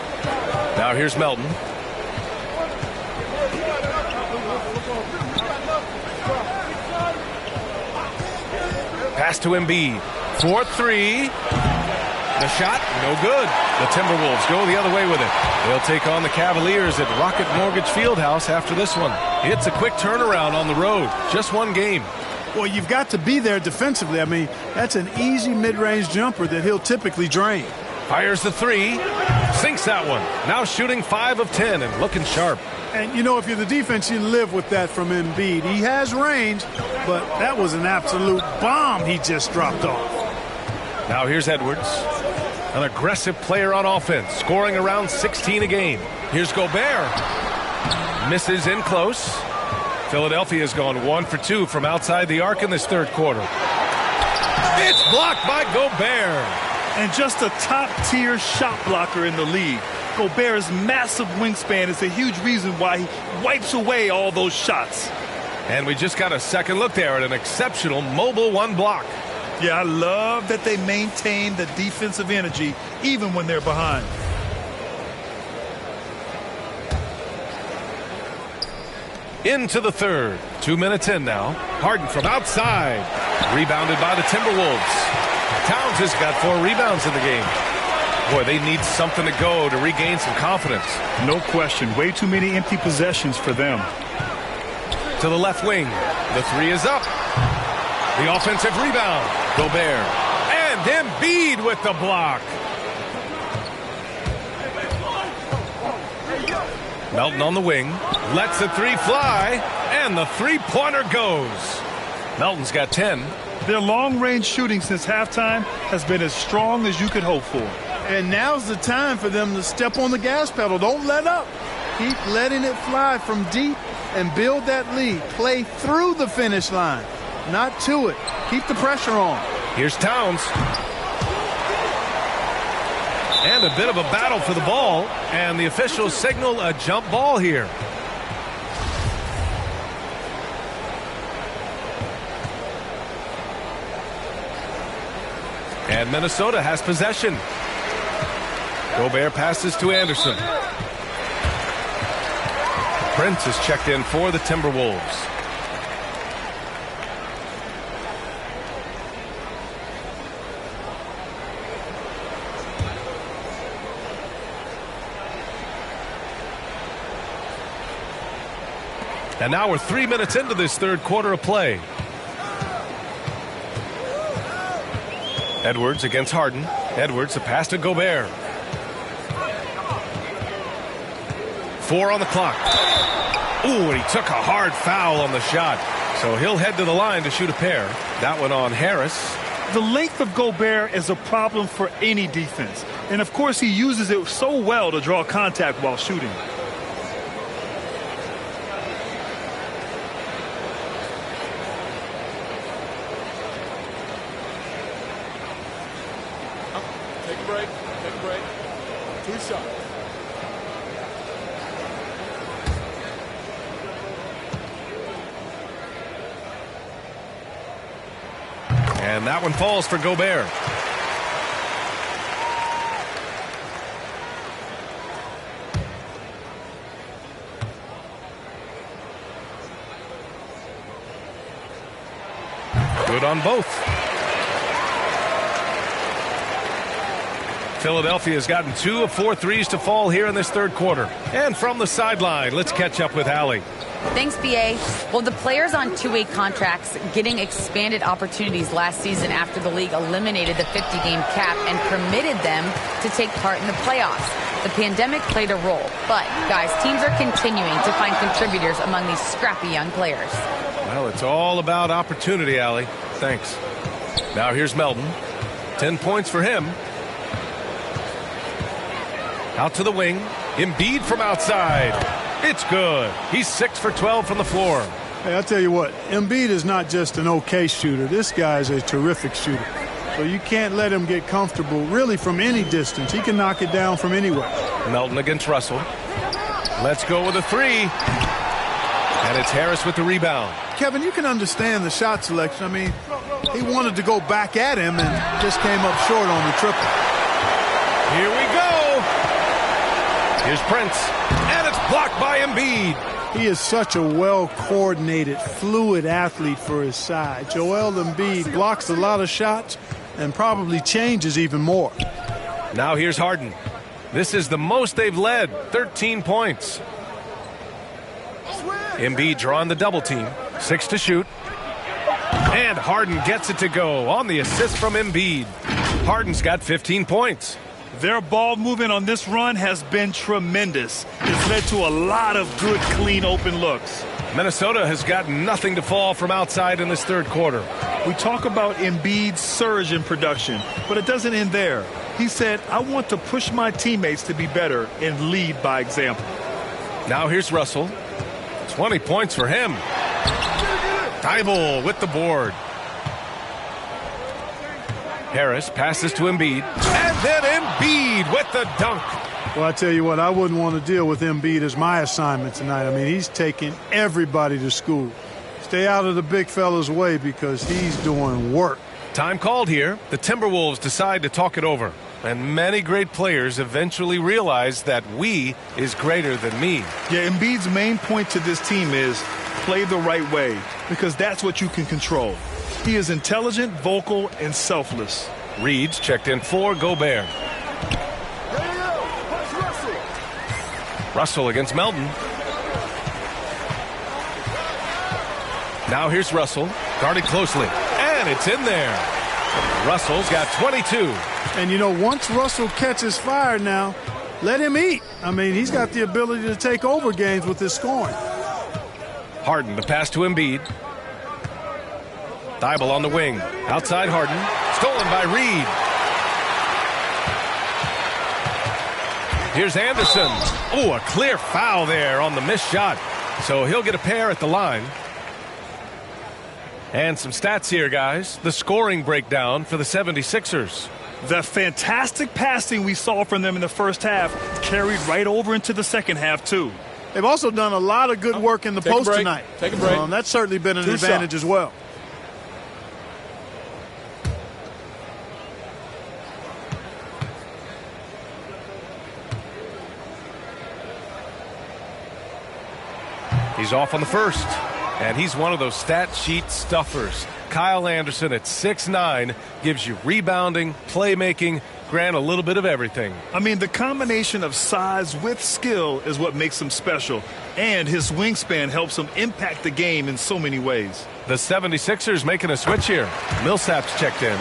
A: Now here's Melton. Pass to Embiid. 4-3. The shot, no good. The Timberwolves go the other way with it. They'll take on the Cavaliers at Rocket Mortgage Fieldhouse after this one. It's a quick turnaround on the road. Just one game.
D: Well, you've got to be there defensively. I mean, that's an easy mid-range jumper that he'll typically drain.
A: Fires the 3. Sinks that one. Now shooting 5 of 10 and looking sharp.
D: And, you know, if you're the defense, you live with that from Embiid. He has range, but that was an absolute bomb he just dropped off.
A: Now here's Edwards. An aggressive player on offense, scoring around 16 a game. Here's Gobert. Misses in close. Philadelphia's gone 1 for 2 from outside the arc in this third quarter. It's blocked by Gobert.
C: And just a top-tier shot blocker in the league. Gobert's massive wingspan is a huge reason why he wipes away all those shots.
A: And we just got a second look there at an exceptional mobile 1 block.
C: Yeah, I love that they maintain the defensive energy even when they're behind.
A: Into the third. 2 minutes in now. Harden from outside. Rebounded by the Timberwolves. Towns has got 4 rebounds in the game. Boy, they need something to go to regain some confidence.
C: No question. Way too many empty possessions for them.
A: To the left wing. The 3 is up. The offensive rebound. Gobert. And Embiid with the block. Melton on the wing. Lets the 3 fly. And the three-pointer goes. Melton's got 10.
C: Their long-range shooting since halftime has been as strong as you could hope for.
D: And now's the time for them to step on the gas pedal. Don't let up. Keep letting it fly from deep and build that lead. Play through the finish line, not to it. Keep the pressure on.
A: Here's Towns. And a bit of a battle for the ball. And the officials signal a jump ball here. And Minnesota has possession. Gobert passes to Anderson. Prince is checked in for the Timberwolves. And now we're 3 minutes into this third quarter of play. Edwards against Harden. Edwards, a pass to Gobert. 4 on the clock. Ooh, and he took a hard foul on the shot. So he'll head to the line to shoot a pair. That one on Harris.
C: The length of Gobert is a problem for any defense. And, of course, he uses it so well to draw contact while shooting.
A: And that one falls for Gobert. Good on both. Philadelphia has gotten 2 of 4 threes to fall here in this third quarter. And from the sideline, let's catch up with Allie.
B: Thanks, BA. Well, the players on two-way contracts getting expanded opportunities last season after the league eliminated the 50-game cap and permitted them to take part in the playoffs. The pandemic played a role, but, guys, teams are continuing to find contributors among these scrappy young players.
A: Well, it's all about opportunity, Allie. Thanks. Now here's Melton. 10 points for him. Out to the wing. Embiid from outside. It's good. He's 6 for 12 from the floor.
D: Hey, I'll tell you what, Embiid is not just an okay shooter. This guy is a terrific shooter. So you can't let him get comfortable really from any distance. He can knock it down from anywhere.
A: Melton against Russell. Let's go with a three. And it's Harris with the rebound.
D: Kevin, you can understand the shot selection. I mean, he wanted to go back at him and just came up short on the triple.
A: Here we go. Here's Prince. And it's blocked by Embiid.
D: He is such a well-coordinated, fluid athlete for his side. Joel Embiid blocks a lot of shots and probably changes even more.
A: Now here's Harden. This is the most they've led, 13 points. Embiid drawing the double team. 6 to shoot. And Harden gets it to go on the assist from Embiid. Harden's got 15 points.
C: Their ball movement on this run has been tremendous. It's led to a lot of good, clean, open looks.
A: Minnesota has got nothing to fall from outside in this third quarter.
C: We talk about Embiid's surge in production, but it doesn't end there. He said, I want to push my teammates to be better and lead by example.
A: Now here's Russell. 20 points for him. Thibault with the board. Harris passes to Embiid. And then Embiid with the dunk.
D: Well, I tell you what, I wouldn't want to deal with Embiid as my assignment tonight. I mean, he's taking everybody to school. Stay out of the big fella's way because he's doing work.
A: Time called here. The Timberwolves decide to talk it over. And many great players eventually realize that we is greater than me.
C: Yeah, Embiid's main point to this team is play the right way because that's what you can control. He is intelligent, vocal, and selfless.
A: Reed's checked in for Gobert. Russell against Melton. Now here's Russell, guarded closely, and it's in there. Russell's got 22.
D: And, you know, once Russell catches fire now, let him eat. I mean, he's got the ability to take over games with his scoring.
A: Harden, the pass to Embiid. Thibault on the wing. Outside Harden. Stolen by Reed. Here's Anderson. Oh, a clear foul there on the missed shot. So he'll get a pair at the line. And some stats here, guys. The scoring breakdown for the 76ers.
C: The fantastic passing we saw from them in the first half carried right over into the second half, too.
D: They've also done a lot of good work in the post tonight.
I: Take a break.
D: That's certainly been an advantage as well.
A: He's off on the first, and he's one of those stat sheet stuffers. Kyle Anderson at 6'9" gives you rebounding, playmaking, grant a little bit of everything.
C: I mean, the combination of size with skill is what makes him special, and his wingspan helps him impact the game in so many ways.
A: The 76ers making a switch here. Millsap's checked in.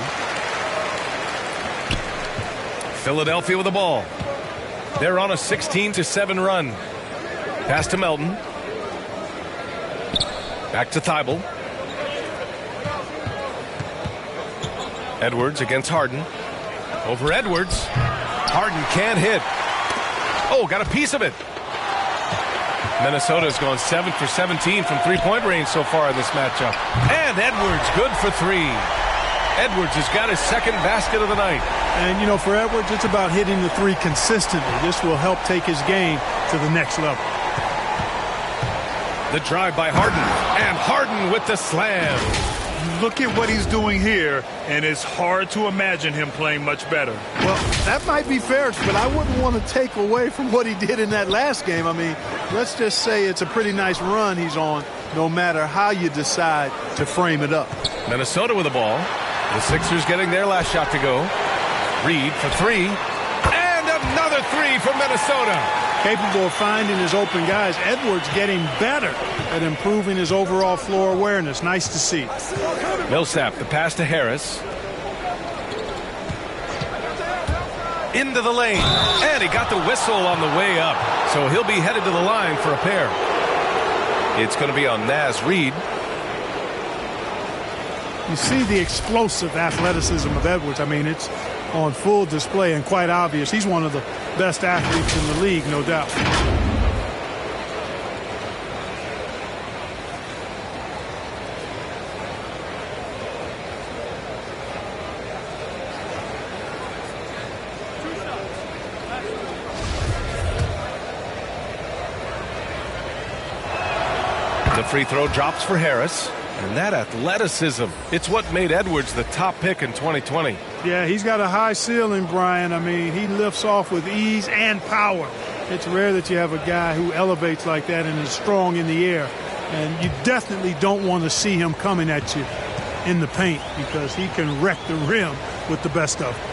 A: Philadelphia with the ball. They're on a 16-7 run. Pass to Melton. Back to Thibault. Edwards against Harden. Over Edwards. Harden can't hit. Oh, got a piece of it. Minnesota's gone 7 for 17 from three-point range so far in this matchup. And Edwards good for three. Edwards has got his second basket of the night.
D: And, you know, for Edwards, it's about hitting the three consistently. This will help take his game to the next level.
A: The drive by Harden. And Harden with the slam.
C: Look at what he's doing here, and it's hard to imagine him playing much better.
D: Well, that might be fair, but I wouldn't want to take away from what he did in that last game. I mean, let's just say it's a pretty nice run he's on, no matter how you decide to frame it up.
A: Minnesota with the ball. The Sixers getting their last shot to go. Reed for three. And another three from Minnesota.
D: Capable of finding his open guys. Edwards getting better at improving his overall floor awareness. Nice to see.
A: Millsap, the pass to Harris. Into the lane. And he got the whistle on the way up. So he'll be headed to the line for a pair. It's going to be on Naz Reid.
D: You see the explosive athleticism of Edwards. I mean, it's on full display and quite obvious. He's one of the best athletes in the league, no doubt.
A: The free throw drops for Harris. And that athleticism, it's what made Edwards the top pick in 2020.
D: Yeah, he's got a high ceiling, Brian. I mean, he lifts off with ease and power. It's rare that you have a guy who elevates like that and is strong in the air. And you definitely don't want to see him coming at you in the paint because he can wreck the rim with the best of them.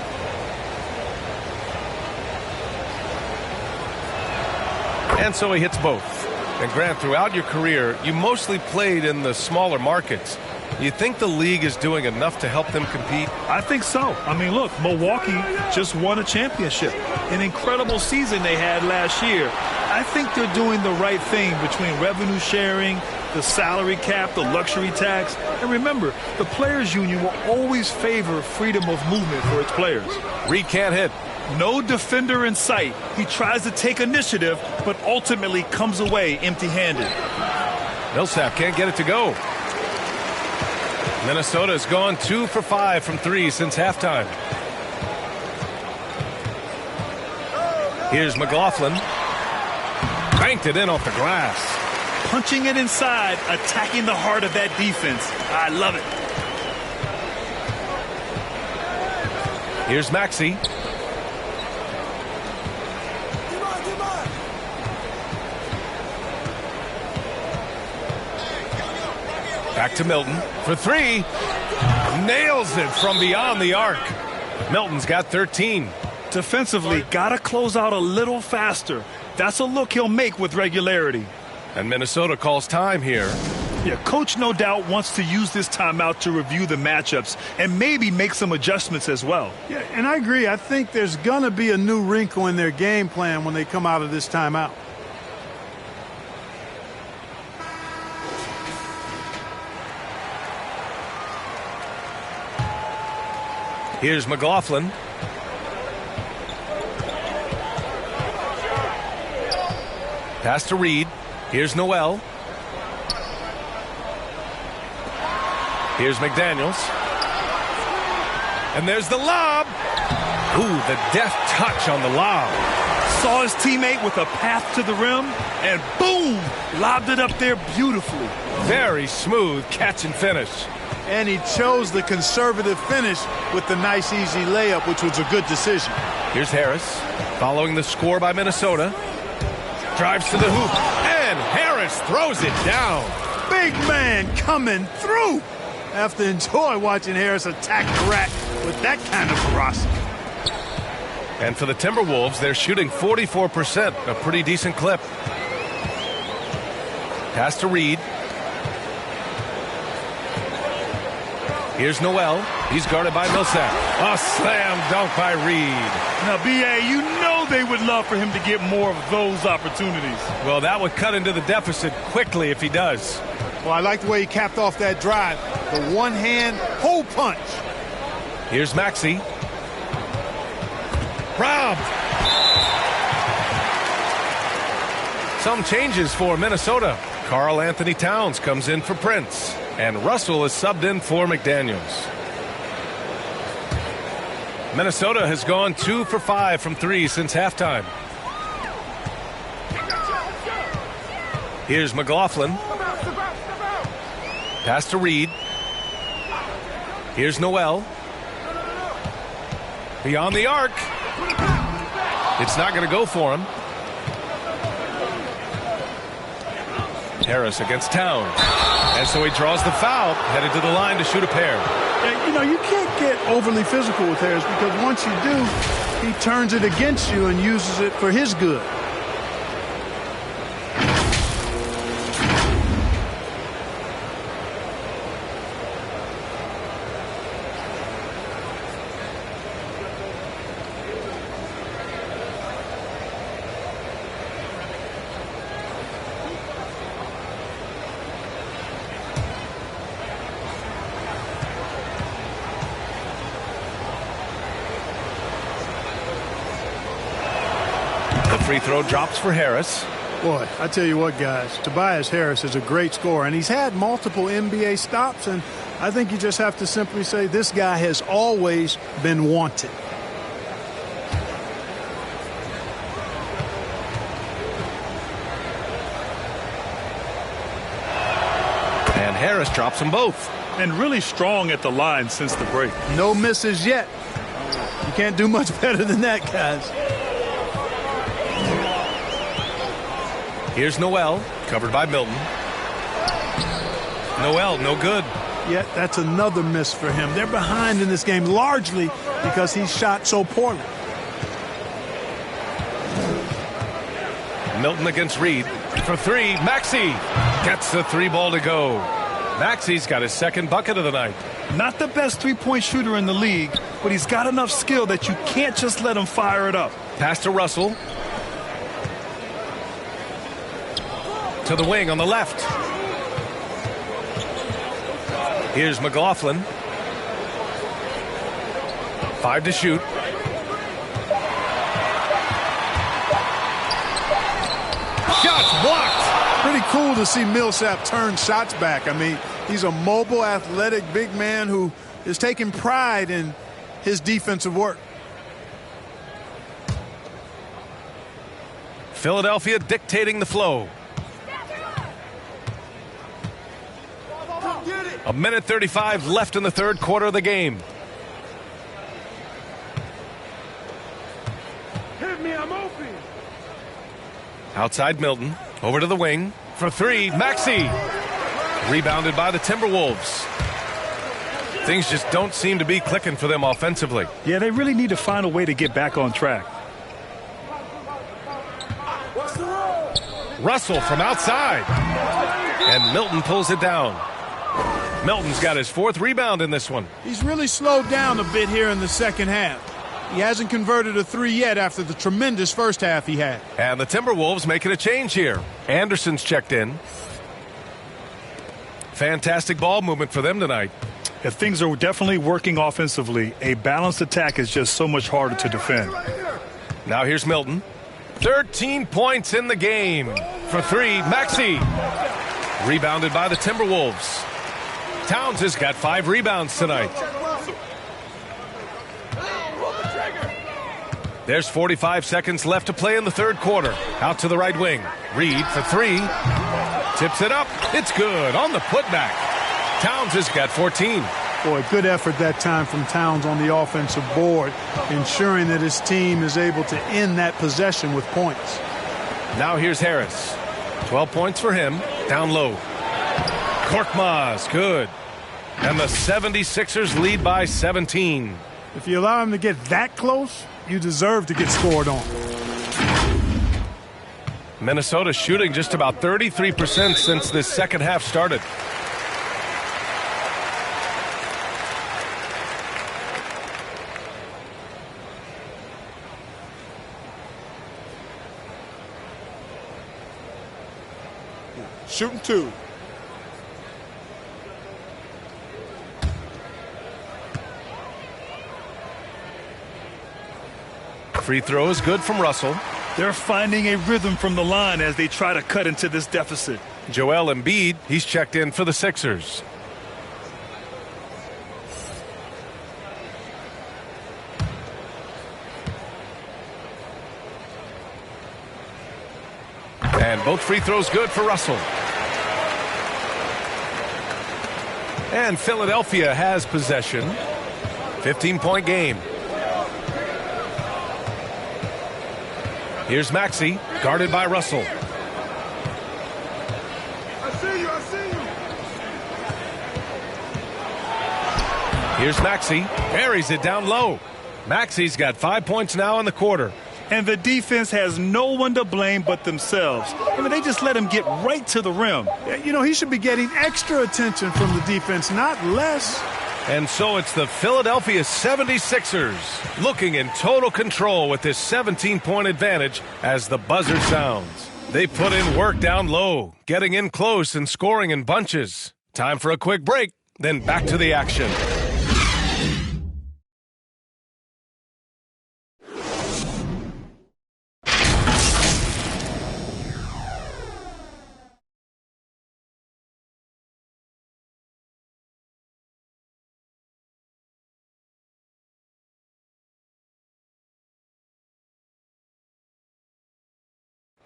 A: And so he hits both. And Grant, throughout your career, you mostly played in the smaller markets. You think the league is doing enough to help them compete?
C: I think so. I mean, look, Milwaukee just won a championship. An incredible season they had last year. I think they're doing the right thing between revenue sharing, the salary cap, the luxury tax. And remember, the players' union will always favor freedom of movement for its players.
A: Reed can't hit.
C: No defender in sight. He tries to take initiative, but ultimately comes away empty-handed.
A: Millsap can't get it to go. Minnesota's gone 2 for 5 from three since halftime. Here's McLaughlin. Banked it in off the glass.
C: Punching it inside, attacking the heart of that defense. I love it.
A: Here's Maxey. Back to Milton for three. Nails it from beyond the arc. Milton's got 13.
C: Defensively, got to close out a little faster. That's a look he'll make with regularity.
A: And Minnesota calls time here.
C: Yeah, coach no doubt wants to use this timeout to review the matchups and maybe make some adjustments as well.
D: Yeah, and I agree. I think there's going to be a new wrinkle in their game plan when they come out of this timeout.
A: Here's McLaughlin. Pass to Reed. Here's Noel. Here's McDaniels. And there's the lob. Ooh, the deft touch on the lob.
C: Saw his teammate with a path to the rim, and boom, lobbed it up there beautifully.
A: Very smooth catch and finish.
D: And he chose the conservative finish with the nice, easy layup, which was a good decision.
A: Here's Harris, following the score by Minnesota. Drives to the hoop, and Harris throws it down.
D: Big man coming through. I have to enjoy watching Harris attack the rack with that kind of ferocity.
A: And for the Timberwolves, they're shooting 44%, a pretty decent clip. Pass to Reed. Here's Noel. He's guarded by Millsap. A slam dunk by Reed.
C: Now, B.A., you know they would love for him to get more of those opportunities.
A: Well, that would cut into the deficit quickly if he does.
D: Well, I like the way he capped off that drive. The one-hand hole punch.
A: Here's Maxey. Robbed. Some changes for Minnesota. Karl Anthony Towns comes in for Prince. And Russell is subbed in for McDaniels. Minnesota has gone 2 for 5 from 3 since halftime. Here's McLaughlin. Pass to Reed. Here's Noel. Beyond the arc. It's not going to go for him. Harris against Towns. And so he draws the foul, headed to the line to shoot a pair.
D: Yeah, you know, you can't get overly physical with Harris because once you do, he turns it against you and uses it for his good.
A: Free throw drops for Harris.
D: Boy, I tell you what, guys, Tobias Harris is a great scorer, and he's had multiple NBA stops, and I think you just have to simply say this guy has always been wanted.
A: And Harris drops them both.
C: And really strong at the line since the break.
D: No misses yet. You can't do much better than that, guys.
A: Here's Noel, covered by Milton. Noel, no good.
D: Yet that's another miss for him. They're behind in this game largely because he shot so poorly.
A: Milton against Reed. For 3, Maxey gets the 3-ball to go. Maxey's got his second bucket of the night.
C: Not the best three-point shooter in the league, but he's got enough skill that you can't just let him fire it up.
A: Pass to Russell. To the wing on the left. Here's McLaughlin. 5 to shoot. Shots blocked.
D: Pretty cool to see Millsap turn shots back. I mean, he's a mobile, athletic, big man who is taking pride in his defensive work.
A: Philadelphia dictating the flow. A minute 35 left in the third quarter of the game.
I: Hit me, I'm open.
A: Outside Milton. Over to the wing. For 3, Maxey. Rebounded by the Timberwolves. Things just don't seem to be clicking for them offensively.
C: Yeah, they really need to find a way to get back on track.
A: Russell from outside. And Milton pulls it down. Milton's got his 4th rebound in this one.
D: He's really slowed down a bit here in the second half. He hasn't converted a 3 yet after the tremendous first half he had.
A: And the Timberwolves making a change here. Anderson's checked in. Fantastic ball movement for them tonight.
C: If things are definitely working offensively, a balanced attack is just so much harder to defend.
A: Now here's Milton. 13 points in the game. For 3, Maxey. Rebounded by the Timberwolves. Towns has got 5 rebounds tonight. There's 45 seconds left to play in the third quarter. Out to the right wing. Reed for 3. Tips it up. It's good on the putback. Towns has got 14.
D: Boy, good effort that time from Towns on the offensive board, ensuring that his team is able to end that possession with points.
A: Now here's Harris. 12 points for him. Down low. Korkmaz, good. And the 76ers lead by 17.
D: If you allow him to get that close, you deserve to get scored on.
A: Minnesota shooting just about 33% since this second half started.
I: Shooting 2.
A: Free throw is good from Russell.
C: They're finding a rhythm from the line as they try to cut into this deficit.
A: Joel Embiid, he's checked in for the Sixers. And both free throws good for Russell. And Philadelphia has possession. 15-point game. Here's Maxey, guarded by Russell.
D: I see you.
A: Here's Maxey, buries it down low. Maxey's got 5 points now in the quarter.
C: And the defense has no one to blame but themselves. I mean, they just let him get right to the rim.
D: You know, he should be getting extra attention from the defense, not less.
A: And so it's the Philadelphia 76ers looking in total control with this 17-point advantage as the buzzer sounds. They put in work down low, getting in close and scoring in bunches. Time for a quick break, then back to the action.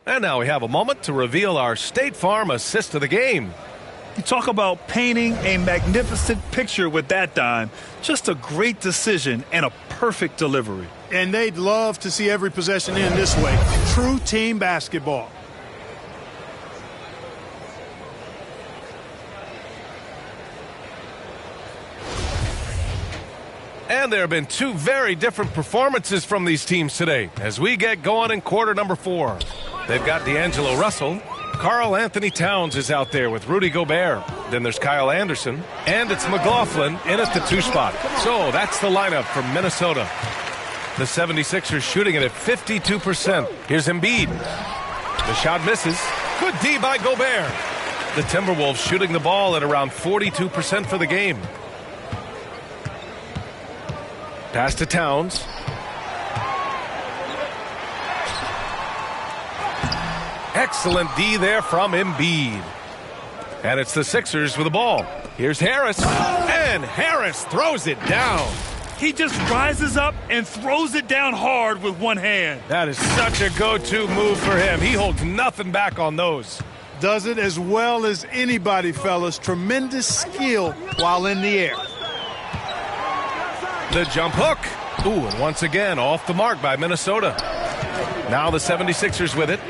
A: And now we have a moment to reveal our State Farm assist of the game.
C: You talk about painting a magnificent picture with that dime. Just a great decision and a perfect delivery.
D: And they'd love to see every possession end this way. True team basketball.
A: And there have been two very different performances from these teams today as we get going in quarter number 4. They've got D'Angelo Russell. Karl Anthony Towns is out there with Rudy Gobert. Then there's Kyle Anderson. And it's McLaughlin in at the 2 spot. So that's the lineup from Minnesota. The 76ers shooting it at 52%. Here's Embiid. The shot misses. Good D by Gobert. The Timberwolves shooting the ball at around 42% for the game. Pass to Towns. Excellent D there from Embiid. And it's the Sixers with the ball. Here's Harris. And Harris throws it down.
C: He just rises up and throws it down hard with one hand.
A: That is such a go-to move for him. He holds nothing back on those.
D: Does it as well as anybody, fellas. Tremendous skill while in the air.
A: The jump hook. Ooh, and once again off the mark by Minnesota. Now the 76ers with it.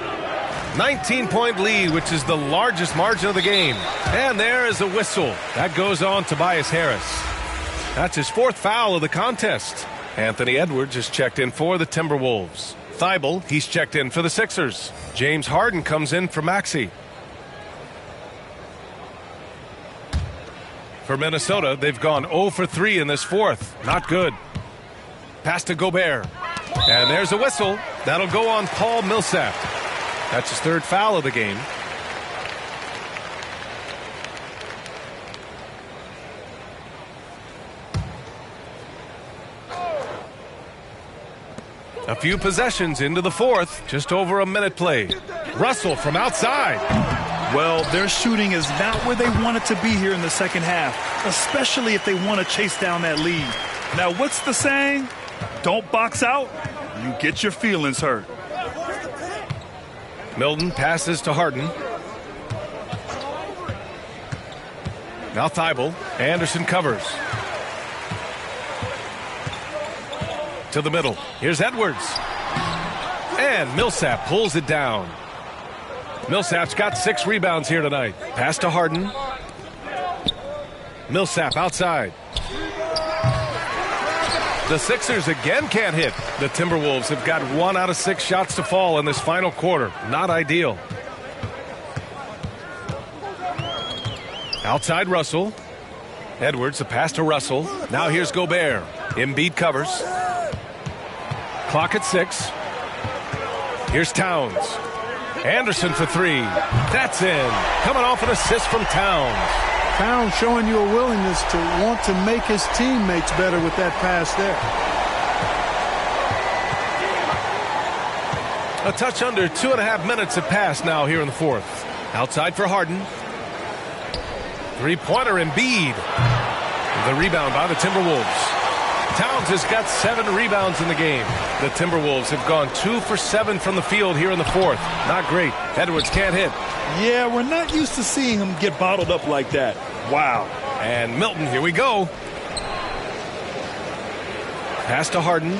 A: 19-point lead, which is the largest margin of the game. And there is a whistle. That goes on Tobias Harris. That's his 4th foul of the contest. Anthony Edwards is checked in for the Timberwolves. Thibault, he's checked in for the Sixers. James Harden comes in for Maxey. For Minnesota, they've gone 0 for 3 in this 4th. Not good. Pass to Gobert. And there's a whistle. That'll go on Paul Millsap. That's his 3rd foul of the game. A few possessions into the 4th. Just over a minute played. Russell from outside.
C: Well, their shooting is not where they want it to be here in the second half, especially if they want to chase down that lead. Now, what's the saying? Don't box out, you get your feelings hurt.
A: Milton passes to Harden. Now Thibault. Anderson covers. To the middle. Here's Edwards. And Millsap pulls it down. Millsap's got 6 rebounds here tonight. Pass to Harden. Millsap outside. The Sixers again can't hit. The Timberwolves have got 1 out of 6 shots to fall in this final quarter. Not ideal. Outside Russell. Edwards, the pass to Russell. Now here's Gobert. Embiid covers. Clock at 6. Here's Towns. Anderson for 3. That's in. Coming off an assist from Towns.
D: Towns showing you a willingness to want to make his teammates better with that pass there.
A: A touch under 2.5 minutes have passed now here in the 4th. Outside for Harden. 3-pointer Embiid. The rebound by the Timberwolves. Towns Towns has got 7 rebounds in the game. The Timberwolves have gone 2 for 7 from the field here in the fourth. Not great. Edwards can't hit.
C: Yeah, we're not used to seeing him get bottled up like that. Wow.
A: And Milton, here we go. Pass to Harden.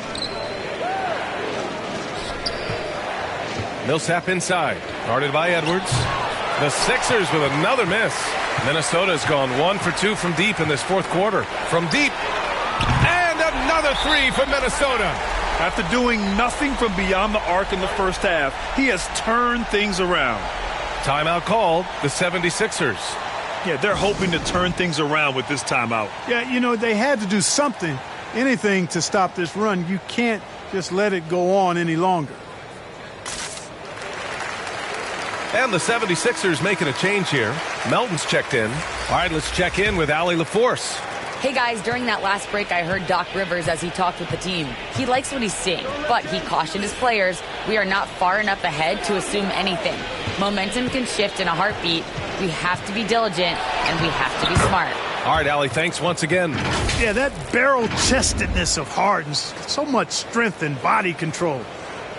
A: Millsap inside. Guarded by Edwards. The Sixers with another miss. Minnesota has gone 1 for 2 from deep in this fourth quarter. From deep. And another 3 for Minnesota.
C: After doing nothing from beyond the arc in the first half, he has turned things around.
A: Timeout called. The 76ers.
C: Yeah, they're hoping to turn things around with this timeout.
D: Yeah, you know, they had to do something, anything to stop this run. You can't just let it go on any longer.
A: And the 76ers making a change here. Melton's checked in. All right, let's check in with Allie LaForce.
B: Hey guys, during that last break, I heard Doc Rivers as he talked with the team. He likes what he's seeing, but he cautioned his players, we are not far enough ahead to assume anything. Momentum can shift in a heartbeat. We have to be diligent, and we have to be smart.
A: All right, Allie, thanks once again.
D: Yeah, that barrel-chestedness of Harden's, so much strength and body control.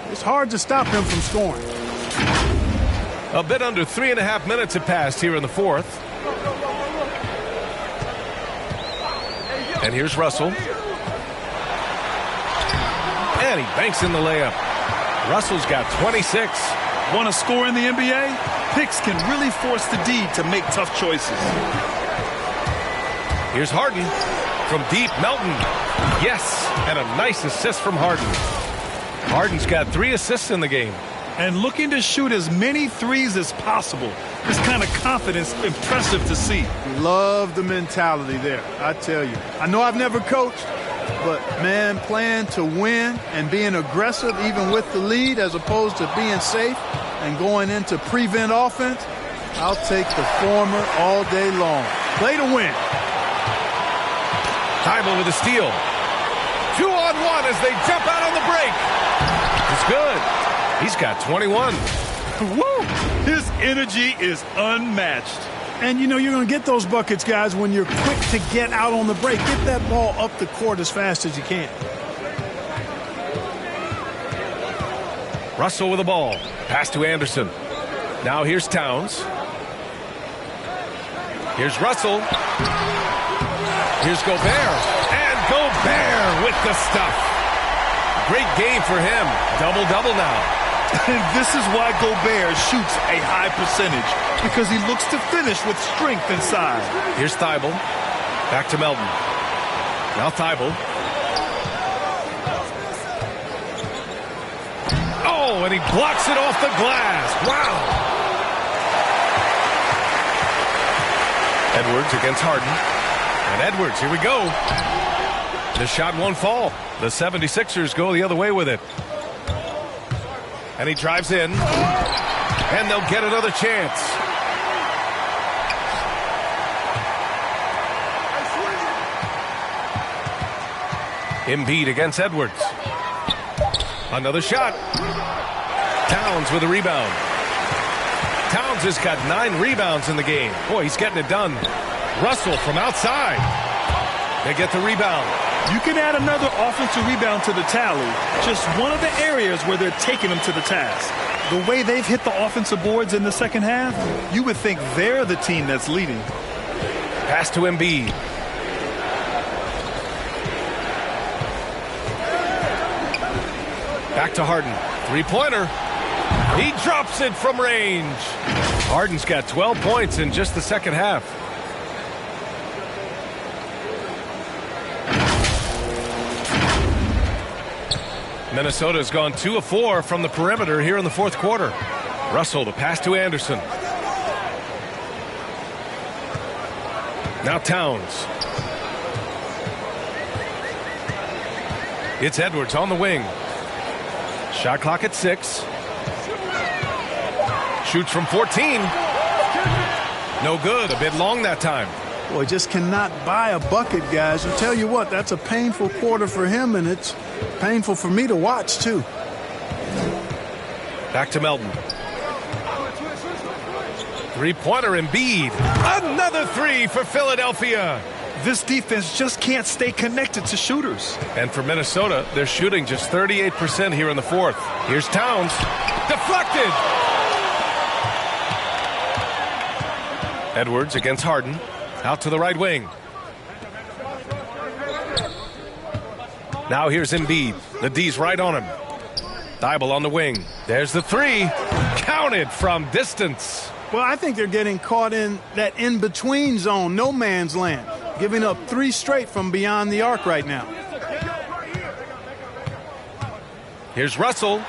D: It's hard to stop him from scoring.
A: A bit under 3.5 minutes have passed here in the fourth. And here's Russell. And he banks in the layup. Russell's got 26.
C: Want to score in the NBA? Picks can really force the D to make tough choices.
A: Here's Harden. From deep, Melton. Yes, and a nice assist from Harden. Harden's got 3 assists in the game.
C: And looking to shoot as many threes as possible. This kind of confidence, impressive to see.
D: Love the mentality there, I tell you. I know I've never coached, but, man, playing to win and being aggressive even with the lead as opposed to being safe and going into prevent offense, I'll take the former all day long. Play to win.
A: Thybulle with a steal. 2-on-1 as they jump out on the break. It's good. He's got 21.
C: Woo! His energy is unmatched.
D: And, you know, you're going to get those buckets, guys, when you're quick to get out on the break. Get that ball up the court as fast as you can.
A: Russell with the ball. Pass to Anderson. Now here's Towns. Here's Russell. Here's Gobert. And Gobert with the stuff. Great game for him. Double-double now.
C: And this is why Gobert shoots a high percentage, because he looks to finish with strength inside.
A: Here's Thybulle. Back to Melton. Now Thybulle. Oh, and he blocks it off the glass. Wow. Edwards against Harden. And Edwards, here we go. The shot won't fall. The 76ers go the other way with it. And he drives in. And they'll get another chance. Embiid against Edwards. Another shot. Towns with a rebound. Towns has got 9 rebounds in the game. Boy, he's getting it done. Russell from outside. They get the rebound.
C: You can add another offensive rebound to the tally. Just one of the areas where they're taking them to the task. The way they've hit the offensive boards in the second half, you would think they're the team that's leading.
A: Pass to Embiid. Back to Harden. Three-pointer. He drops it from range. Harden's got 12 points in just the second half. Minnesota's gone 2 of 4 from the perimeter here in the fourth quarter. Russell, the pass to Anderson. Now Towns. It's Edwards on the wing. Shot clock at 6. Shoots from 14. No good. A bit long that time.
D: Boy, just cannot buy a bucket, guys. I'll tell you what, that's a painful quarter for him, and it's painful for me to watch, too.
A: Back to Melton. Three-pointer Embiid. Another 3 for Philadelphia.
C: This defense just can't stay connected to shooters.
A: And for Minnesota, they're shooting just 38% here in the fourth. Here's Towns. Deflected! Edwards against Harden. Out to the right wing. Now here's Embiid. The D's right on him. Thibault on the wing. There's the three. Counted from distance.
D: Well, I think they're getting caught in that in-between zone, no man's land, giving up 3 straight from beyond the arc right now.
A: Here's Russell.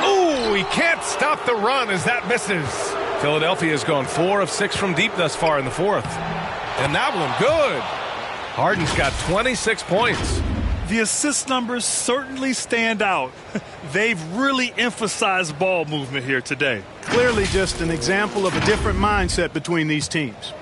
A: Oh, he can't stop the run as that misses. Philadelphia has gone 4 of 6 from deep thus far in the fourth. And that one good. Harden's got 26 points.
C: The assist numbers certainly stand out. They've really emphasized ball movement here today.
D: Clearly just an example of a different mindset between these teams.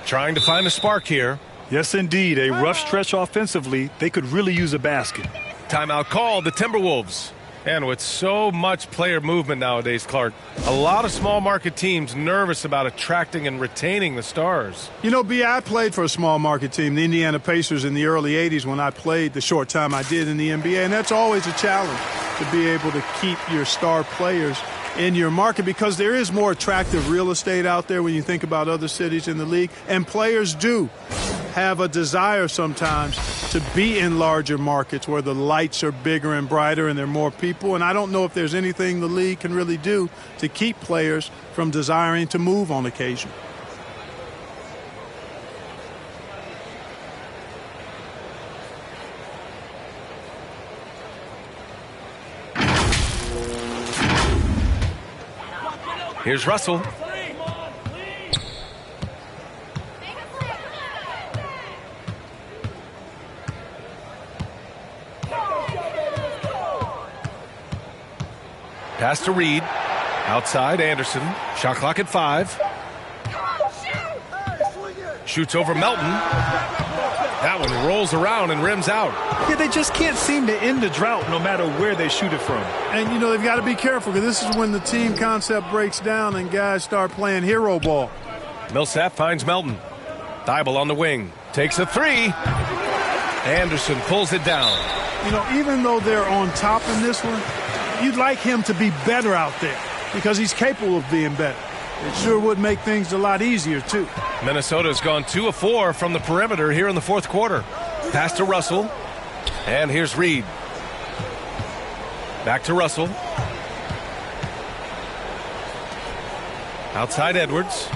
A: Trying to find a spark here.
C: Yes, indeed. A rough stretch offensively. They could really use a basket.
A: Timeout called, the Timberwolves. And with so much player movement nowadays, Clark, a lot of small market teams nervous about attracting and retaining the stars.
D: You know, B, I played for a small market team, the Indiana Pacers, in the early 80s when I played the short time I did in the NBA. And that's always a challenge to be able to keep your star players in your market because there is more attractive real estate out there when you think about other cities in the league. And players do have a desire sometimes to be in larger markets where the lights are bigger and brighter and there are more people. And I don't know if there's anything the league can really do to keep players from desiring to move on occasion.
A: Here's Russell. Pass to Reed. Outside, Anderson. Shot clock at 5. Shoots over Melton. That one rolls around and rims out.
C: Yeah, they just can't seem to end the drought no matter where they shoot it from.
D: And, you know, they've got to be careful because this is when the team concept breaks down and guys start playing hero ball.
A: Millsap finds Melton. Thibault on the wing. Takes a 3. Anderson pulls it down.
D: You know, even though they're on top in this one, you'd like him to be better out there because he's capable of being better. It sure would make things a lot easier, too.
A: Minnesota's gone 2 of 4 from the perimeter here in the fourth quarter. Pass to Russell. And here's Reed. Back to Russell. Outside Edwards.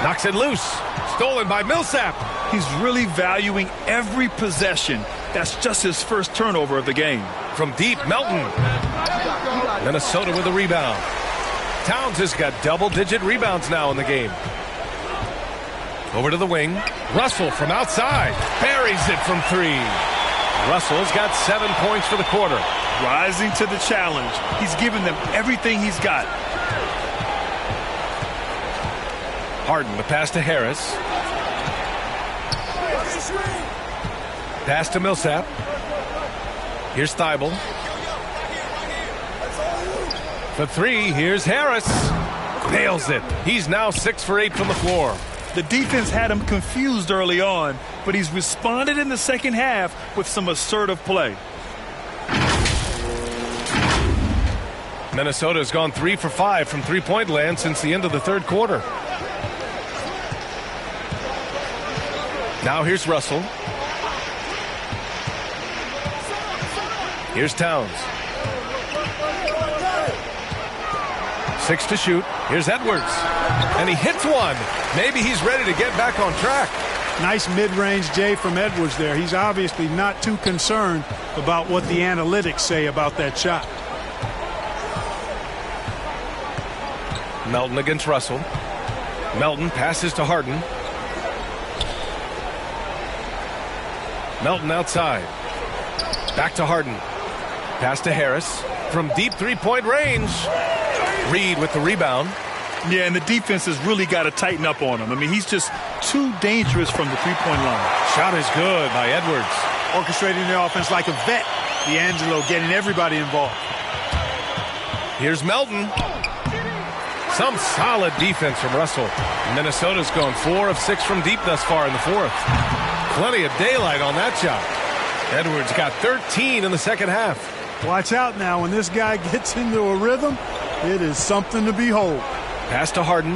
A: Knocks it loose. Stolen by Millsap.
C: He's really valuing every possession. That's just his first turnover of the game.
A: From deep, Melton. Minnesota with a rebound. Towns has got double-digit rebounds now in the game. Over to the wing. Russell from outside. Buries it from 3. Russell's got 7 points for the quarter.
C: Rising to the challenge. He's given them everything he's got.
A: Harden, the pass to Harris. Pass to Millsap. Here's Thibault. The 3, here's Harris. Nails it. He's now 6 for 8 from the floor.
C: The defense had him confused early on, but he's responded in the second half with some assertive play.
A: Minnesota has gone 3 for 5 from three-point land since the end of the third quarter. Now here's Russell. Here's Towns. 6 to shoot. Here's Edwards. And he hits one. Maybe he's ready to get back on track.
D: Nice mid-range J from Edwards there. He's obviously not too concerned about what the analytics say about that shot.
A: Melton against Russell. Melton passes to Harden. Melton outside. Back to Harden. Pass to Harris. From deep three-point range. Reed with the rebound.
C: Yeah, and the defense has really got to tighten up on him. I mean, he's just too dangerous from the three-point line.
A: Shot is good by Edwards.
D: Orchestrating the offense like a vet. D'Angelo getting everybody involved.
A: Here's Melton. Some solid defense from Russell. Minnesota's gone 4 of 6 from deep thus far in the fourth. Plenty of daylight on that shot. Edwards got 13 in the second half.
D: Watch out now. When this guy gets into a rhythm, it is something to behold.
A: Pass to Harden.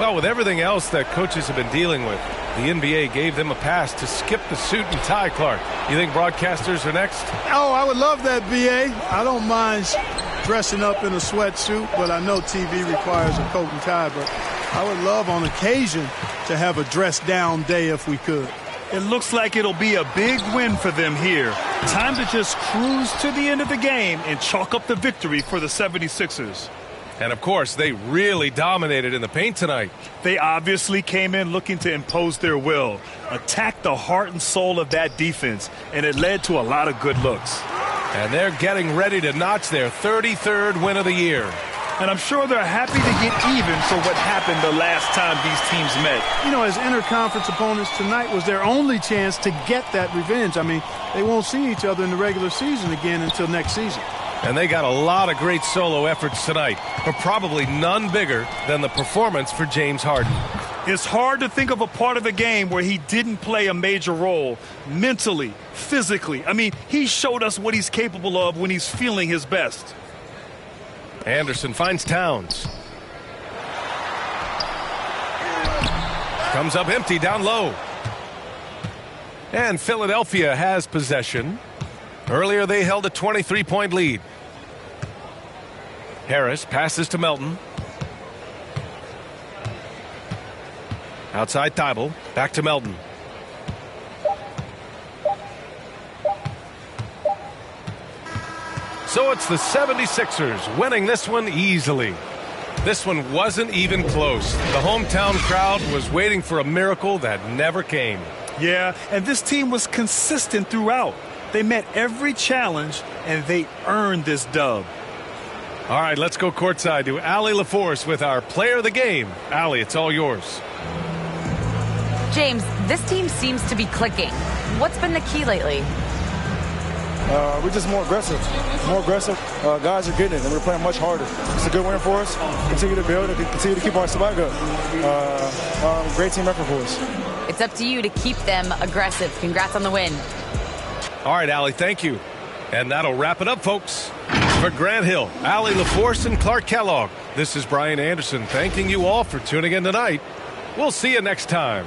A: Well, with everything else that coaches have been dealing with, the NBA gave them a pass to skip the suit and tie, Clark. You think broadcasters are next?
D: Oh, I would love that, BA. I don't mind dressing up in a sweatsuit, but I know TV requires a coat and tie. But I would love on occasion to have a dress-down day if we could.
C: It looks like it'll be a big win for them here. Time to just cruise to the end of the game and chalk up the victory for the 76ers.
A: And, of course, they really dominated in the paint tonight.
C: They obviously came in looking to impose their will, attack the heart and soul of that defense, and it led to a lot of good looks.
A: And they're getting ready to notch their 33rd win of the year.
C: And I'm sure they're happy to get even for what happened the last time these teams met.
D: You know, as interconference opponents, tonight was their only chance to get that revenge. I mean, they won't see each other in the regular season again until next season.
A: And they got a lot of great solo efforts tonight, but probably none bigger than the performance for James Harden.
C: It's hard to think of a part of the game where he didn't play a major role mentally, physically. I mean, he showed us what he's capable of when he's feeling his best.
A: Anderson finds Towns. Comes up empty down low. And Philadelphia has possession. Earlier they held a 23-point lead. Harris passes to Melton. Outside Thibault. Back to Melton. So it's the 76ers winning this one easily. This one wasn't even close. The hometown crowd was waiting for a miracle that never came.
C: Yeah, and this team was consistent throughout. They met every challenge, and they earned this dub.
A: All right, let's go courtside to Allie LaForce with our player of the game. Allie, it's all yours.
B: James, this team seems to be clicking. What's been the key lately?
J: We're just more aggressive. Guys are getting it, and we're playing much harder. It's a good win for us. Continue to build and continue to keep our swag up. Great team effort for us.
B: It's up to you to keep them aggressive. Congrats on the win.
A: All right, Allie, thank you. And that'll wrap it up, folks. For Grant Hill, Allie LaForce, and Clark Kellogg, this is Brian Anderson thanking you all for tuning in tonight. We'll see you next time.